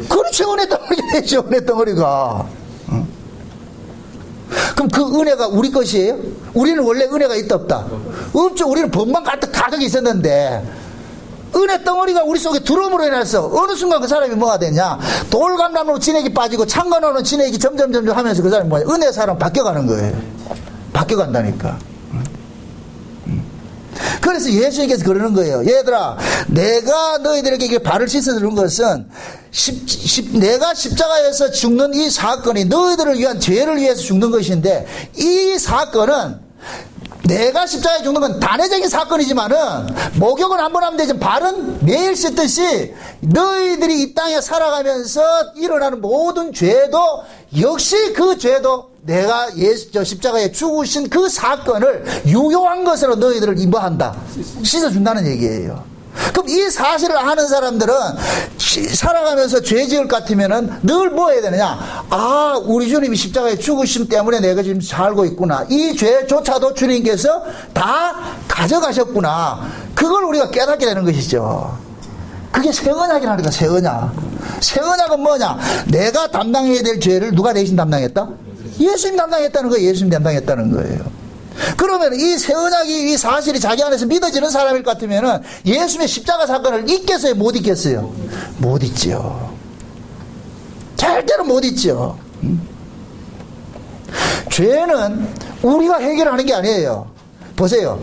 Speaker 1: 그렇죠. 은혜 덩어리가 되죠. 은혜 덩어리가. 그럼 그 은혜가 우리 것이에요? 우리는 원래 은혜가 있다 없다? 없죠. 우리는 법만 가득 있었는데 은혜 덩어리가 우리 속에 들어옴으로 인해서 어느 순간 그 사람이 뭐가 되냐? 돌감람으로 진액이 빠지고 창건으로 진액이 점점 하면서 그 사람이 뭐냐? 은혜 사람 바뀌어가는 거예요. 바뀌어간다니까. 그래서 예수님께서 그러는 거예요. 얘들아, 내가 너희들에게 발을 씻어주는 것은 내가 십자가에서 죽는 이 사건이 너희들을 위한 죄를 위해서 죽는 것인데, 이 사건은 내가 십자가에 죽는 건 단회적인 사건이지만은 목욕은 한 번 하면 되지만 발은 매일 씻듯이 너희들이 이 땅에 살아가면서 일어나는 모든 죄도 역시 그 죄도 내가 십자가에 죽으신 그 사건을 유효한 것으로 너희들을 임박한다. 씻어준다는 얘기예요. 그럼 이 사실을 아는 사람들은 살아가면서 죄 지을 것 같으면은 늘 뭐 해야 되느냐? 아, 우리 주님이 십자가에 죽으심 때문에 내가 지금 살고 있구나. 이 죄조차도 주님께서 다 가져가셨구나. 그걸 우리가 깨닫게 되는 것이죠. 그게 새 언약이라는 거야, 새 언약. 새 언약은 뭐냐? 내가 담당해야 될 죄를 누가 대신 담당했다? 예수님 담당했다는 거예요. 예수님 담당했다는 거예요. 그러면 이 새 언약이 이 사실이 자기 안에서 믿어지는 사람일 것 같으면은 예수님의 십자가 사건을 잊겠어요? 못 잊겠어요? 못 잊죠. 절대로 못 잊죠. 죄는 우리가 해결하는 게 아니에요. 보세요.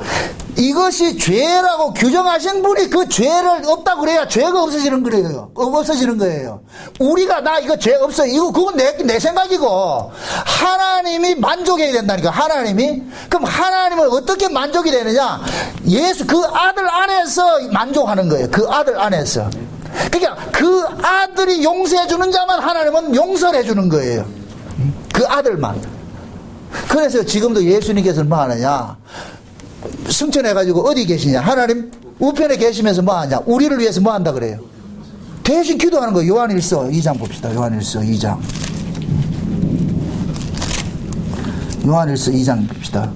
Speaker 1: 이것이 죄라고 규정하신 분이 그 죄를 없다고 그래야 죄가 없어지는 거예요. 없어지는 거예요. 우리가 나 이거 죄 없어. 그건 내 생각이고 하나님이 만족해야 된다니까. 하나님이. 그럼 하나님은 어떻게 만족이 되느냐? 예수 그 아들 안에서 만족하는 거예요. 그 아들 안에서. 그러니까 그 아들이 용서해 주는 자만 하나님은 용서를 해 주는 거예요. 그 아들만. 그래서 지금도 예수님께서는 뭐 하느냐? 승천해가지고 어디 계시냐? 하나님 우편에 계시면서 뭐 하냐? 우리를 위해서 뭐 한다 그래요? 대신 기도하는 거예요. 요한일서 2장 봅시다. 요한일서 2장. 요한일서 2장 봅시다.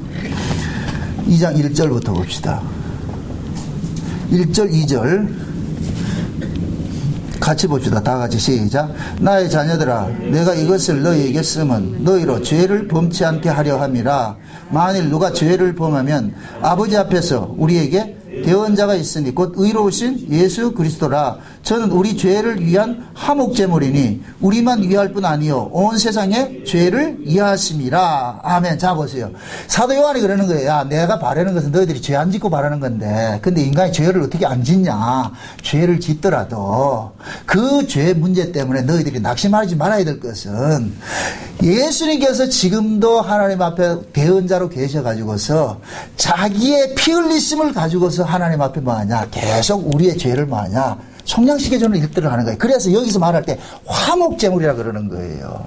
Speaker 1: 2장 1절부터 봅시다. 1절 2절 같이 봅시다. 다 같이 시작. 나의 자녀들아, 내가 이것을 너희에게 쓰면 너희로 죄를 범치 않게 하려 함이라. 만일 누가 죄를 범하면 아버지 앞에서 우리에게 대언자가 있으니 곧 의로우신 예수 그리스도라. 저는 우리 죄를 위한 화목제물이니 우리만 위할 뿐 아니요 온 세상의 죄를 위하심이라. 아멘. 자 보세요. 사도 요한이 그러는 거예요. 야, 내가 바라는 것은 너희들이 죄 안 짓고 바라는 건데, 근데 인간이 죄를 어떻게 안 짓냐? 죄를 짓더라도 그 죄 문제 때문에 너희들이 낙심하지 말아야 될 것은 예수님께서 지금도 하나님 앞에 대언자로 계셔가지고서 자기의 피 흘리심을 가지고서 하나님 앞에 뭐하냐? 계속 우리의 죄를 뭐하냐? 속량시켜주는 일들을 하는 거예요. 그래서 여기서 말할 때 화목제물이라 그러는 거예요.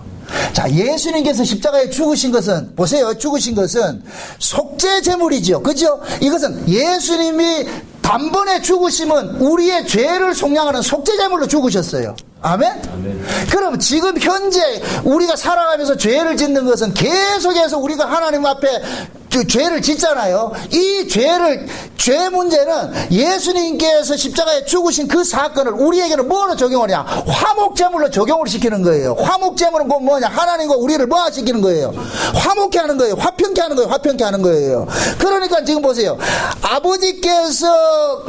Speaker 1: 자, 예수님께서 십자가에 죽으신 것은, 보세요. 죽으신 것은 속죄제물이죠. 그죠? 이것은 예수님이 단번에 죽으심은 우리의 죄를 속량하는 속죄제물로 죽으셨어요. 아멘? 아멘. 그럼 지금 현재 우리가 살아가면서 죄를 짓는 것은 계속해서 우리가 하나님 앞에 죄를 짓잖아요. 이 죄 문제는 예수님께서 십자가에 죽으신 그 사건을 우리에게는 뭐로 적용하냐? 화목제물로 적용을 시키는 거예요. 화목제물은 곧 뭐냐? 하나님과 우리를 뭐 시키는 거예요? 화목케 하는 거예요. 화평케 하는 거예요. 화평케 하는 거예요. 그러니까 지금 보세요. 아버지께서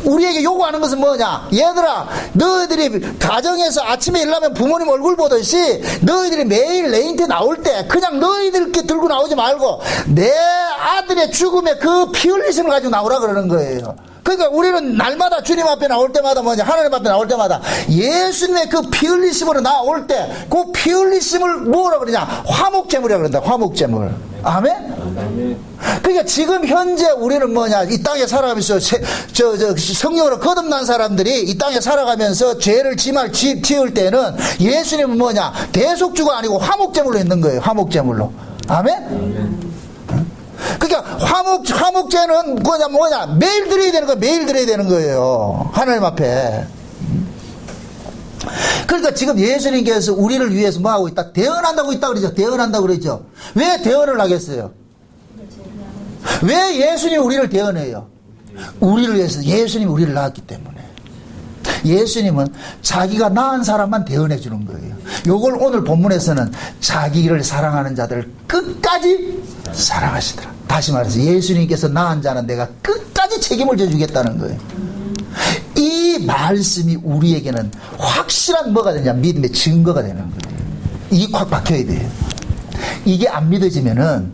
Speaker 1: 우리에게 요구하는 것은 뭐냐? 얘들아, 너희들이 가정에서 아침에 일어나면 부모님 얼굴 보듯이 너희들이 매일 레인트 나올 때 그냥 너희들께 들고 나오지 말고 내 아들의 죽음에 그 피 흘리심을 가지고 나오라 그러는 거예요. 그러니까 우리는 날마다 주님 앞에 나올 때마다 뭐냐, 하나님 앞에 나올 때마다 예수님의 그 피 흘리심으로 나올 때 그 피 흘리심을 뭐라 그러냐, 화목제물이라 그런다. 화목제물. 아멘? 그러니까 지금 현재 우리는 뭐냐, 이 땅에 살아가면서 성령으로 거듭난 사람들이 이 땅에 살아가면서 죄를 지을 때는 예수님은 뭐냐, 대속주가 아니고 화목제물로 있는 거예요. 화목제물로. 아멘? 그러니까 화목제는 뭐냐, 매일 드려야 되는 거예요. 매일 드려야 되는 거예요. 하나님 앞에. 그러니까 지금 예수님께서 우리를 위해서 뭐 하고 있다? 대언한다고 있다 그러죠. 대언한다고 그러죠. 왜 대언을 하겠어요? 왜 예수님이 우리를 대언해요? 우리를 위해서. 예수님이 우리를 낳았기 때문에. 예수님은 자기가 낳은 사람만 대언해 주는 거예요. 요걸 오늘 본문에서는 자기를 사랑하는 자들을 끝까지 사랑하시더라. 다시 말해서 예수님께서 낳은 자는 내가 끝까지 책임을 져주겠다는 거예요. 이 말씀이 우리에게는 확실한 뭐가 되냐, 믿음의 증거가 되는 거예요. 이게 콱 박혀야 돼요. 이게 안 믿어지면은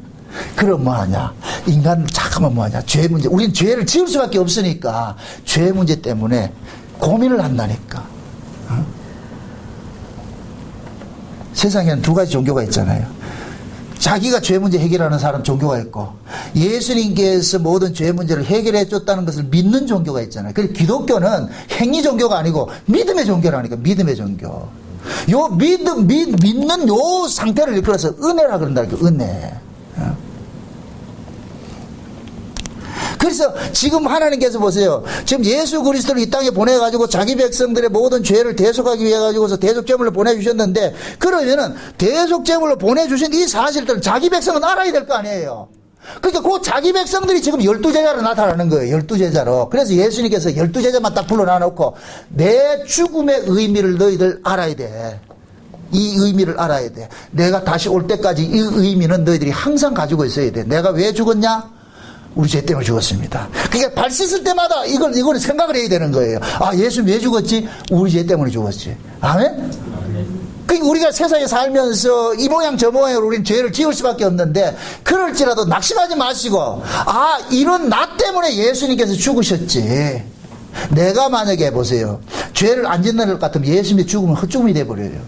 Speaker 1: 그럼 뭐하냐, 인간 잠깐만 뭐하냐, 죄 문제, 우린 죄를 지을 수밖에 없으니까 죄 문제 때문에 고민을 한다니까. 세상에는 두 가지 종교가 있잖아요. 자기가 죄 문제 해결하는 사람 종교가 있고, 예수님께서 모든 죄 문제를 해결해 줬다는 것을 믿는 종교가 있잖아요. 그래서 기독교는 행위 종교가 아니고 믿음의 종교라니까. 믿음의 종교. 요 믿는 요 상태를 일컬어서 은혜라 그런다니까. 은혜. 그래서 지금 하나님께서 보세요. 지금 예수 그리스도를 이 땅에 보내가지고 자기 백성들의 모든 죄를 대속하기 위해 가지고서 대속제물을 보내주셨는데, 그러면은 대속제물을 보내주신 이 사실들은 자기 백성은 알아야 될 거 아니에요. 그러니까 그 자기 백성들이 지금 12제자로 나타나는 거예요. 12제자로. 그래서 예수님께서 12제자만 딱 불러놔놓고 내 죽음의 의미를 너희들 알아야 돼. 이 의미를 알아야 돼. 내가 다시 올 때까지 이 의미는 너희들이 항상 가지고 있어야 돼. 내가 왜 죽었냐? 우리 죄 때문에 죽었습니다. 그러니까 발 씻을 때마다 이걸 생각을 해야 되는 거예요. 아, 예수 왜 죽었지? 우리 죄 때문에 죽었지. 아멘? 그러니까 우리가 세상에 살면서 이 모양 저 모양으로 우리는 죄를 지을 수밖에 없는데, 그럴지라도 낙심하지 마시고, 아, 이런 나 때문에 예수님께서 죽으셨지. 내가 만약에 보세요, 죄를 안 짓는 것 같으면 예수님이 죽으면 헛죽음이 돼버려요.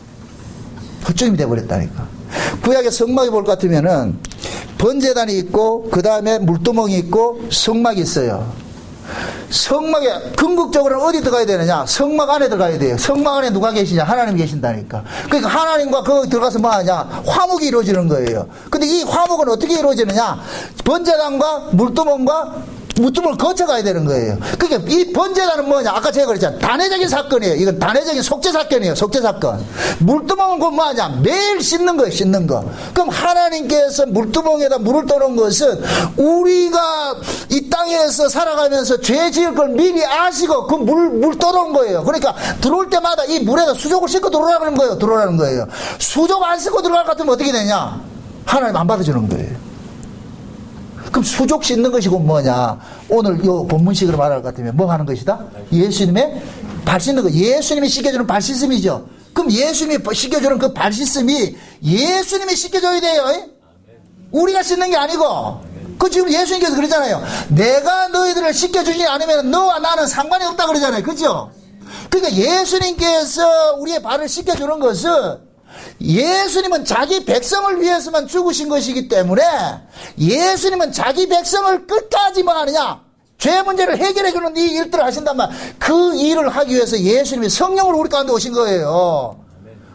Speaker 1: 헛죽음이 돼버렸다니까. 구약의 성막에 볼 것 같으면은 번제단이 있고, 그 다음에 물두멍이 있고, 성막이 있어요. 성막에 궁극적으로는 어디 들어가야 되느냐? 성막 안에 들어가야 돼요. 성막 안에 누가 계시냐? 하나님 계신다니까. 그러니까 하나님과 거기 들어가서 뭐 하냐? 화목이 이루어지는 거예요. 근데 이 화목은 어떻게 이루어지느냐? 번제단과 물두멍과 물두멍을 거쳐가야 되는 거예요. 그러니까 이 번제단은 뭐냐? 아까 제가 그랬잖아요. 단회적인 사건이에요. 이건 단회적인 속죄 사건이에요. 속죄 사건. 물두멍은 그 뭐하냐? 매일 씻는 거예요. 씻는 거. 그럼 하나님께서 물두멍에다 물을 떠놓은 것은 우리가 이 땅에서 살아가면서 죄 지을 걸 미리 아시고 그 물 떠놓은 거예요. 그러니까 들어올 때마다 이 물에다 수족을 씻고 들어오라는 거예요. 들어오라는 거예요. 수족 안 씻고 들어갈 것 같으면 어떻게 되냐? 하나님 안 받아주는 거예요. 그럼 수족 씻는 것이고 뭐냐? 오늘 요 본문식으로 말할 것 같으면 뭐 하는 것이다? 예수님의 발 씻는 거. 예수님이 씻겨주는 발 씻음이죠. 그럼 예수님이 씻겨주는 그 발 씻음이 예수님이 씻겨줘야 돼요. 우리가 씻는 게 아니고. 그 지금 예수님께서 그러잖아요. 내가 너희들을 씻겨주지 않으면 너와 나는 상관이 없다 그러잖아요. 그죠? 그러니까 예수님께서 우리의 발을 씻겨주는 것은, 예수님은 자기 백성을 위해서만 죽으신 것이기 때문에 예수님은 자기 백성을 끝까지 뭐 하느냐? 죄 문제를 해결해 주는 이 일들을 하신단 말. 그 일을 하기 위해서 예수님이 성령으로 우리 가운데 오신 거예요.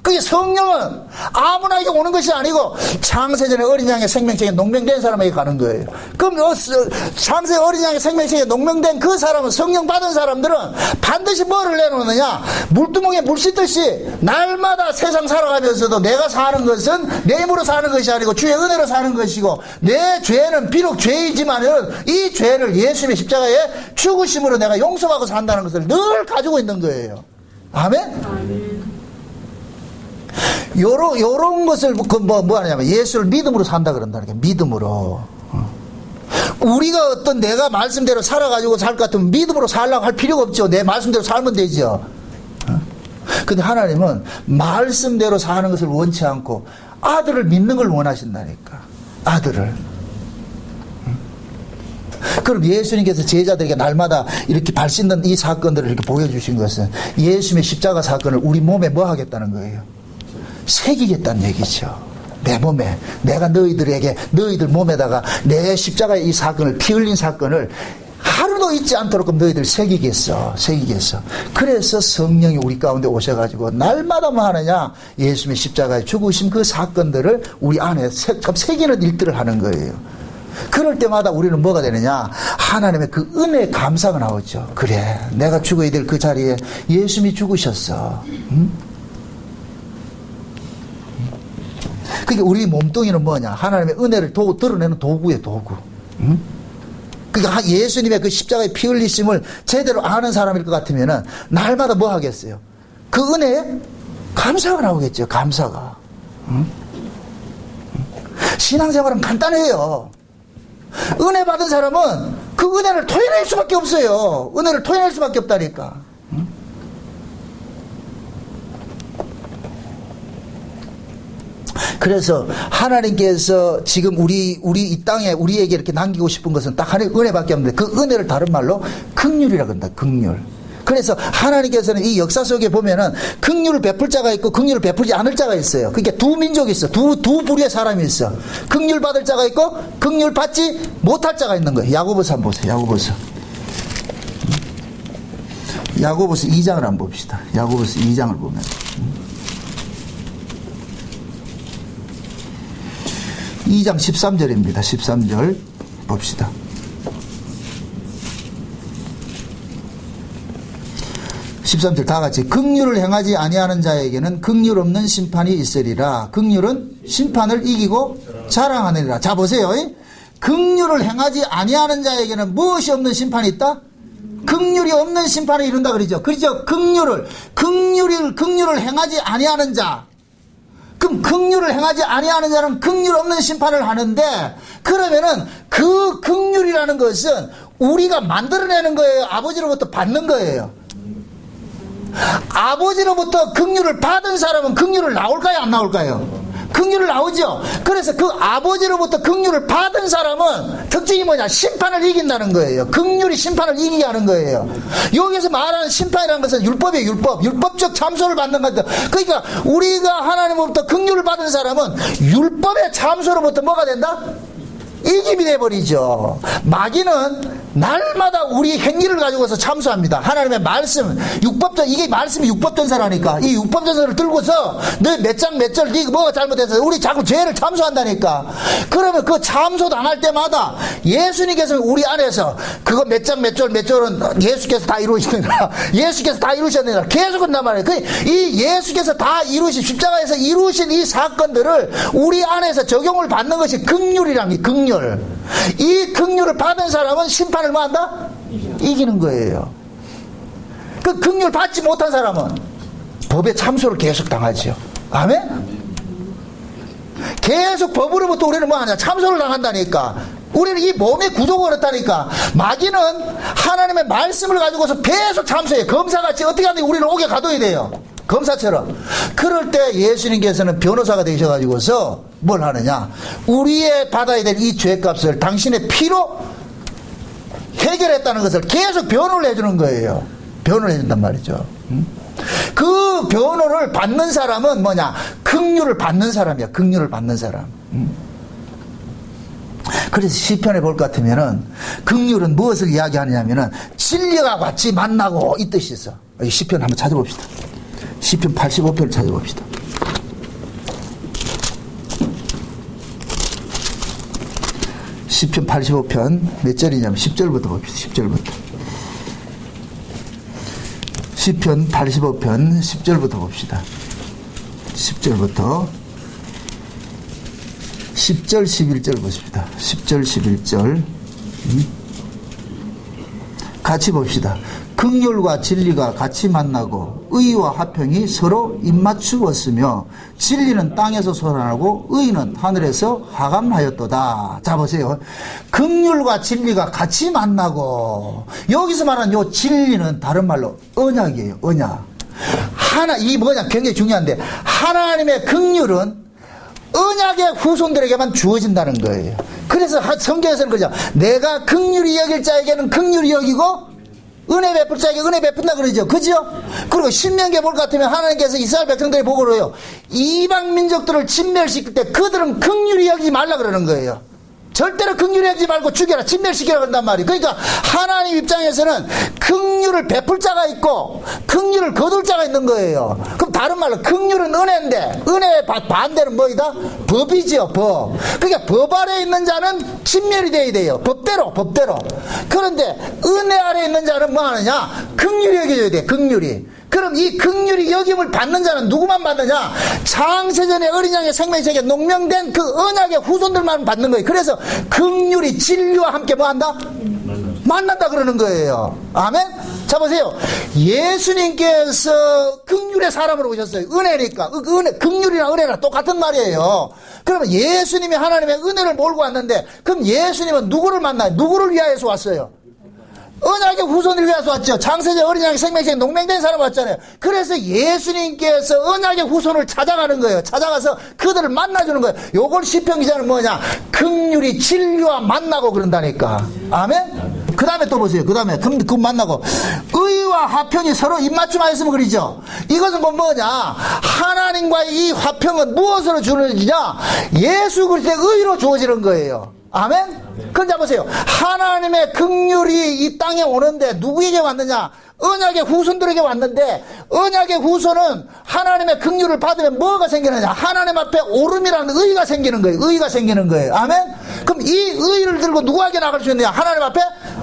Speaker 1: 그게 성령은 아무나에게 오는 것이 아니고 창세전에 어린 양의 생명책에 농명된 사람에게 가는 거예요. 그럼 창세 어린 양의 생명책에 농명된 그 사람은, 성령 받은 사람들은 반드시 뭐를 내놓느냐? 물두멍에 물 씻듯이 날마다 세상 살아가면서도 내가 사는 것은 내 힘으로 사는 것이 아니고 주의 은혜로 사는 것이고, 내 죄는 비록 죄이지만은 이 죄를 예수님의 십자가에 죽으심으로 내가 용서하고 산다는 것을 늘 가지고 있는 거예요. 아멘? 요런 것을 뭐 하냐면 예수를 믿음으로 산다 그런다니까. 믿음으로. 우리가 어떤 내가 말씀대로 살아가지고 살 것 같으면 믿음으로 살라고 할 필요가 없죠. 내 말씀대로 살면 되죠. 근데 하나님은 말씀대로 사는 것을 원치 않고 아들을 믿는 걸 원하신다니까. 아들을. 그럼 예수님께서 제자들에게 날마다 이렇게 발 씻는 이 사건들을 이렇게 보여주신 것은 예수님의 십자가 사건을 우리 몸에 뭐 하겠다는 거예요? 새기겠다는 얘기죠. 내 몸에, 내가 너희들 몸에다가 내 십자가의 이 사건을, 피 흘린 사건을 하루도 잊지 않도록 너희들 새기겠어. 그래서 성령이 우리 가운데 오셔가지고 날마다 뭐 하느냐? 예수님의 십자가에 죽으신 그 사건들을 우리 안에 새기는 일들을 하는 거예요. 그럴 때마다 우리는 뭐가 되느냐? 하나님의 그 은혜의 감사가 나오죠. 그래, 내가 죽어야 될 그 자리에 예수님이 죽으셨어. 그러니까 우리 몸뚱이는 뭐냐? 하나님의 은혜를 드러내는 도구예요, 도구. 그러니까 예수님의 그 십자가의 피 흘리심을 제대로 아는 사람일 것 같으면은 날마다 뭐 하겠어요? 그 은혜에 감사가 나오겠죠, 감사가. 신앙생활은 간단해요. 은혜 받은 사람은 그 은혜를 토해낼 수밖에 없어요. 은혜를 토해낼 수밖에 없다니까. 그래서 하나님께서 지금 우리 이 땅에 우리에게 이렇게 남기고 싶은 것은 딱 하나의 은혜밖에 없는데 그 은혜를 다른 말로 긍휼이라고 한다. 긍휼. 그래서 하나님께서는 이 역사 속에 보면은 긍휼을 베풀 자가 있고 긍휼을 베풀지 않을 자가 있어요. 그러니까 두 민족이 있어. 두 부류의 사람이 있어. 긍휼 받을 자가 있고 긍휼 받지 못할 자가 있는 거예요. 야고보서 한번 보세요. 야고보서 2장을 한번 봅시다. 야고보서 2장을 보면 2장 13절입니다. 13절 봅시다. 13절 다 같이 긍휼을 행하지 아니하는 자에게는 긍휼 없는 심판이 있으리라. 긍휼은 심판을 이기고 자랑하느니라. 자 보세요. 긍휼을 행하지 아니하는 자에게는 무엇이 없는 심판이 있다? 긍휼이 없는 심판을 이룬다 그러죠. 그렇죠. 긍휼을 행하지 아니하는 자. 그럼 긍휼을 행하지 아니하는 자는 긍휼 없는 심판을 하는데, 그러면은 그 긍휼이라는 것은 우리가 만들어내는 거예요? 아버지로부터 받는 거예요? 아버지로부터 긍휼을 받은 사람은 긍휼을 나올까요? 안 나올까요? 긍휼을 나오죠. 그래서 그 아버지로부터 긍휼을 받은 사람은 특징이 뭐냐? 심판을 이긴다는 거예요. 긍휼이 심판을 이기게 하는 거예요. 여기서 말하는 심판이라는 것은 율법이에요. 율법적 참소를 받는 건데, 그러니까 우리가 하나님으로부터 긍휼을 받은 사람은 율법의 참소로부터 뭐가 된다? 이김이 돼버리죠. 마귀는 날마다 우리 행위를 가지고서 참수합니다. 하나님의 말씀, 육법전, 이게 말씀이 육법전서라니까. 이 육법전서를 들고서 너 몇 장 몇 절, 네 뭐가 잘못해서 우리 자꾸 죄를 참수한다니까. 그러면 그 참소 당할 때마다 예수님께서 우리 안에서 그거 몇 장 몇 절 몇 절은 예수께서 다 이루시느니라. 예수께서 다 이루셨느니라. 계속 한단 말이에요. 이 예수께서 다 이루신, 십자가에서 이루신 이 사건들을 우리 안에서 적용을 받는 것이 긍휼이라는 게 긍휼. 이 긍휼을 받은 사람은 심판을 뭐 한다? 이기는 거예요. 그 긍휼 받지 못한 사람은 법의 참소를 계속 당하죠. 아멘? 계속 법으로부터 우리는 뭐 하냐? 참소를 당한다니까. 우리는 이 몸의 구조가 그렇다니까. 마귀는 하나님의 말씀을 가지고서 계속 참소해요. 검사같이 어떻게 하는데 우리를 오게 가둬야 돼요. 검사처럼. 그럴 때 예수님께서는 변호사가 되셔가지고서 뭘 하느냐? 우리의 받아야 될 이 죄값을 당신의 피로 해결했다는 것을 계속 변호를 해주는 거예요. 변호를 해준단 말이죠. 그 변호를 받는 사람은 뭐냐? 긍휼을 받는 사람이야. 긍휼을 받는 사람. 그래서 시편에 볼 것 같으면은 긍휼은 무엇을 이야기하느냐면은 진리와 같이 만나고 이 뜻이 있어. 시편 한번 찾아봅시다. 시편 85편을 찾아봅시다. 시편 85편 몇 절이냐면 10절부터 봅시다. 10절부터. 시편 85편 10절부터 봅시다. 10절부터 10절 11절 보십시다. 10절 11절 같이 봅시다. 긍휼과 진리가 같이 만나고 의와 화평이 서로 입맞추었으며 진리는 땅에서 솟아나고 의는 하늘에서 하감하였도다. 자 보세요. 긍휼과 진리가 같이 만나고, 여기서 말하는 요 진리는 다른 말로 언약이에요. 언약. 이 뭐냐 굉장히 중요한데, 하나님의 긍휼은 언약의 후손들에게만 주어진다는 거예요. 그래서 성경에서는 그러죠. 내가 긍휼히 여길 자에게는 긍휼히 여기고 은혜 베풀 자에게 은혜 베푼다 그러죠. 그죠? 그리고 신명기에 볼 것 같으면 하나님께서 이스라엘 백성들이 보고로 해요. 이방 민족들을 진멸시킬 때 그들은 긍휼히 여기지 말라 그러는 거예요. 절대로 긍휼히 여기지 말고 죽여라, 진멸시키라 그런단 말이에요. 그러니까 하나님 입장에서는 긍휼을 베풀 자가 있고 긍휼을 거둘 자가 있는 거예요. 그럼 다른 말로 긍휼은 은혜인데 은혜의 반대는 뭐이다? 법이지요, 법. 그러니까 법 아래에 있는 자는 진멸이 돼야 돼요. 법대로. 그런데 은혜 아래에 있는 자는 뭐 하느냐? 긍휼히 여겨줘야 돼, 긍휼히. 그럼 이 긍휼히 여김을 받는 자는 누구만 받느냐? 창세전에 어린 양의 생명책에 농명된 그 언약의 후손들만 받는 거예요. 그래서 긍휼히 진리와 함께 뭐 한다? 만난다 그러는 거예요. 아멘? 자 보세요. 예수님께서 긍휼의 사람으로 오셨어요. 은혜니까. 긍휼이랑 은혜랑 똑같은 말이에요. 그러면 예수님이 하나님의 은혜를 몰고 왔는데 그럼 예수님은 누구를 만나요? 누구를 위하여서 왔어요? 언약의 후손을 위해서 왔죠. 창세전 어린 양의 생명책에 농맹된 사람 왔잖아요. 그래서 예수님께서 언약의 후손을 찾아가는 거예요. 찾아가서 그들을 만나주는 거예요. 요걸 시편 기자는 뭐냐? 긍휼히 진리와 만나고 그런다니까. 아멘? 그 다음에 또 보세요. 그 다음에 그 만나고 의와 화평이 서로 입맞춤하였으면 그러죠. 이것은 뭐냐? 하나님과의 이 화평은 무엇으로 주어지냐? 예수 그리스도의 의로 주어지는 거예요. 아멘? 그럼 자 보세요. 하나님의 긍휼이 이 땅에 오는데 누구에게 왔느냐? 언약의 후손들에게 왔는데 언약의 후손은 하나님의 긍휼을 받으면 뭐가 생기느냐? 하나님 앞에 오름이라는 의가 생기는 거예요. 의가 생기는 거예요. 아멘? 그럼 이 의를 들고 누구에게 나갈 수 있느냐? 하나님 앞에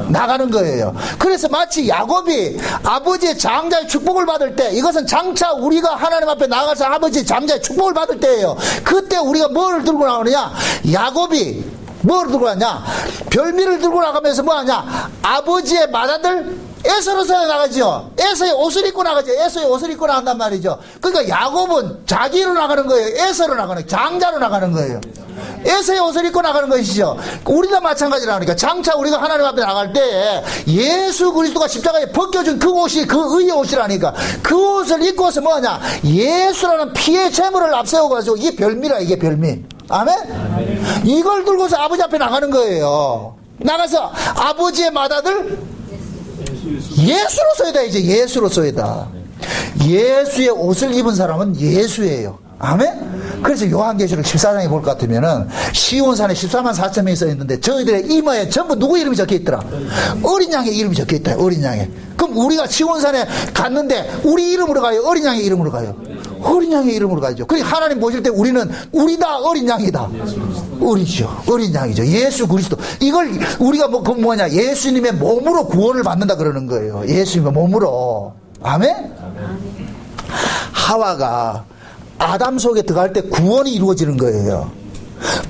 Speaker 1: 나가는 거예요. 그래서 마치 야곱이 아버지의 장자의 축복을 받을 때 이것은 장차 우리가 하나님 앞에 나가서 아버지의 장자의 축복을 받을 때예요. 그때 우리가 뭘 들고 나오느냐? 야곱이 뭘 들고 나냐? 별미를 들고 나가면서 뭐 하냐? 아버지의 맏아들 에서로서 나가죠. 에서의 옷을 입고 나가죠. 에서의 옷을 입고 나간단 말이죠. 그러니까 야곱은 자기로 나가는 거예요. 에서로 나가는, 장자로 나가는 거예요. 에서의 옷을 입고 나가는 것이죠. 우리도 마찬가지라니까. 장차 우리가 하나님 앞에 나갈 때 예수 그리스도가 십자가에 벗겨준 그 옷이 그 의의 옷이라니까. 그 옷을 입고서 뭐하냐? 예수라는 피의 제물을 앞세워가지고 이게 별미라, 이게 별미. 아멘? 이걸 들고서 아버지 앞에 나가는 거예요. 나가서 아버지의 맏아들 예수로서이다. 이제 예수로서이다. 예수의 옷을 입은 사람은 예수예요. 아멘? 그래서 요한계시록 14장에 볼 것 같으면은 시온산에 14만 4천 명이 써 있는데 저희들의 이마에 전부 누구 이름이 적혀 있더라? 어린 양의 이름이 적혀 있다. 어린 양의. 그럼 우리가 시온산에 갔는데 우리 이름으로 가요? 어린 양의 이름으로 가요? 어린 양의 이름으로 가죠. 그러니까 하나님 보실 때 우리는 우리다 어린 양이다. 어리죠. 어린 양이죠. 예수 그리스도. 이걸 우리가 그 뭐냐? 예수님의 몸으로 구원을 받는다 그러는 거예요. 예수님의 몸으로. 아멘? 하와가 아담 속에 들어갈 때 구원이 이루어지는 거예요.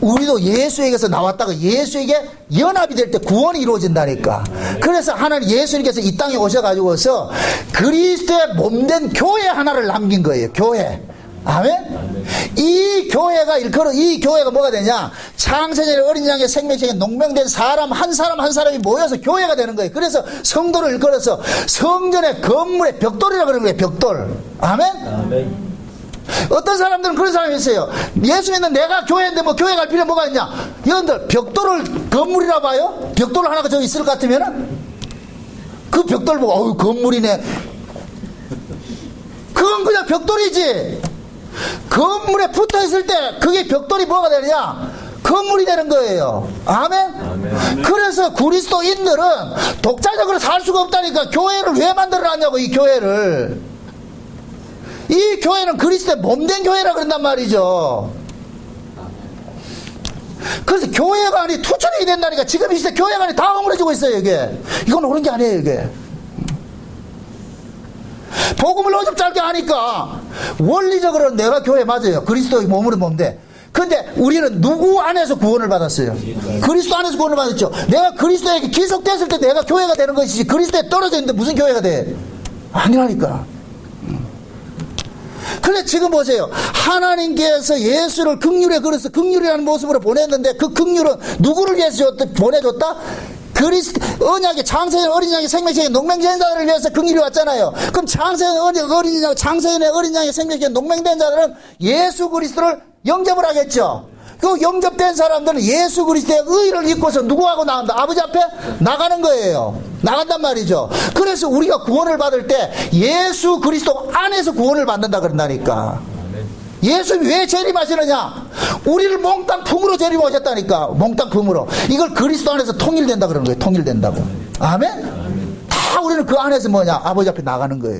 Speaker 1: 우리도 예수에게서 나왔다가 예수에게 연합이 될 때 구원이 이루어진다니까. 그래서 하나님 예수님께서 이 땅에 오셔가지고서 그리스도의 몸된 교회 하나를 남긴 거예요. 교회. 아멘? 이 교회가 일컬어 이 교회가 뭐가 되냐? 창세전에 어린 양의 생명책에 농명된 사람 한 사람이 모여서 교회가 되는 거예요. 그래서 성도를 일컬어서 성전의 건물의 벽돌이라고 그러는 거예요. 벽돌. 아멘? 아멘. 어떤 사람들은 그런 사람이 있어요. 예수 믿는 내가 교회인데 뭐 교회 갈 필요 뭐가 있냐? 여러분들 벽돌을 건물이라 봐요? 벽돌 하나가 저기 있을 것 같으면은 그 벽돌 보고 어우 건물이네. 그건 그냥 벽돌이지. 건물에 붙어 있을 때 그게 벽돌이 뭐가 되느냐? 건물이 되는 거예요. 아멘? 아멘. 그래서 그리스도인들은 독자적으로 살 수가 없다니까. 교회를 왜 만들어놨냐고. 이 교회를. 이 교회는 그리스도의 몸된 교회라 그런단 말이죠. 그래서 교회가 아니 투철이 된다니까. 지금 이 시대 교회가 아니 다 허물어지고 있어요. 이게 이건 옳은 게 아니에요. 이게 복음을 어좀 짧게 하니까 원리적으로는 내가 교회 맞아요. 그리스도의 몸으로 몸돼. 근데 우리는 누구 안에서 구원을 받았어요? 그리스도 안에서 구원을 받았죠. 내가 그리스도에게 기속됐을 때 내가 교회가 되는 것이지 그리스도에 떨어져 있는데 무슨 교회가 돼? 아니라니까. 그런데 지금 보세요. 하나님께서 예수를 긍휼에 그래서 긍휼이라는 모습으로 보냈는데 그 긍휼은 누구를 위해서 보내줬다? 그리스도 언약의 창세전 어린 양의 생명책에 농맹된 자들을 위해서 긍휼이 왔잖아요. 그럼 창세전의 어린 양의 생명책에 농맹된 자들은 예수 그리스도를 영접을 하겠죠. 그 영접된 사람들은 예수 그리스도의 의를 입고서 누구하고 나간다? 아버지 앞에 나가는 거예요. 나간단 말이죠. 그래서 우리가 구원을 받을 때 예수 그리스도 안에서 구원을 받는다 그런다니까. 예수님이 왜 재림하시느냐? 우리를 몽땅 품으로 재림하셨다니까. 몽땅 품으로. 이걸 그리스도 안에서 통일된다 그러는 거예요. 통일된다고. 아멘? 다 우리는 그 안에서 뭐냐? 아버지 앞에 나가는 거예요.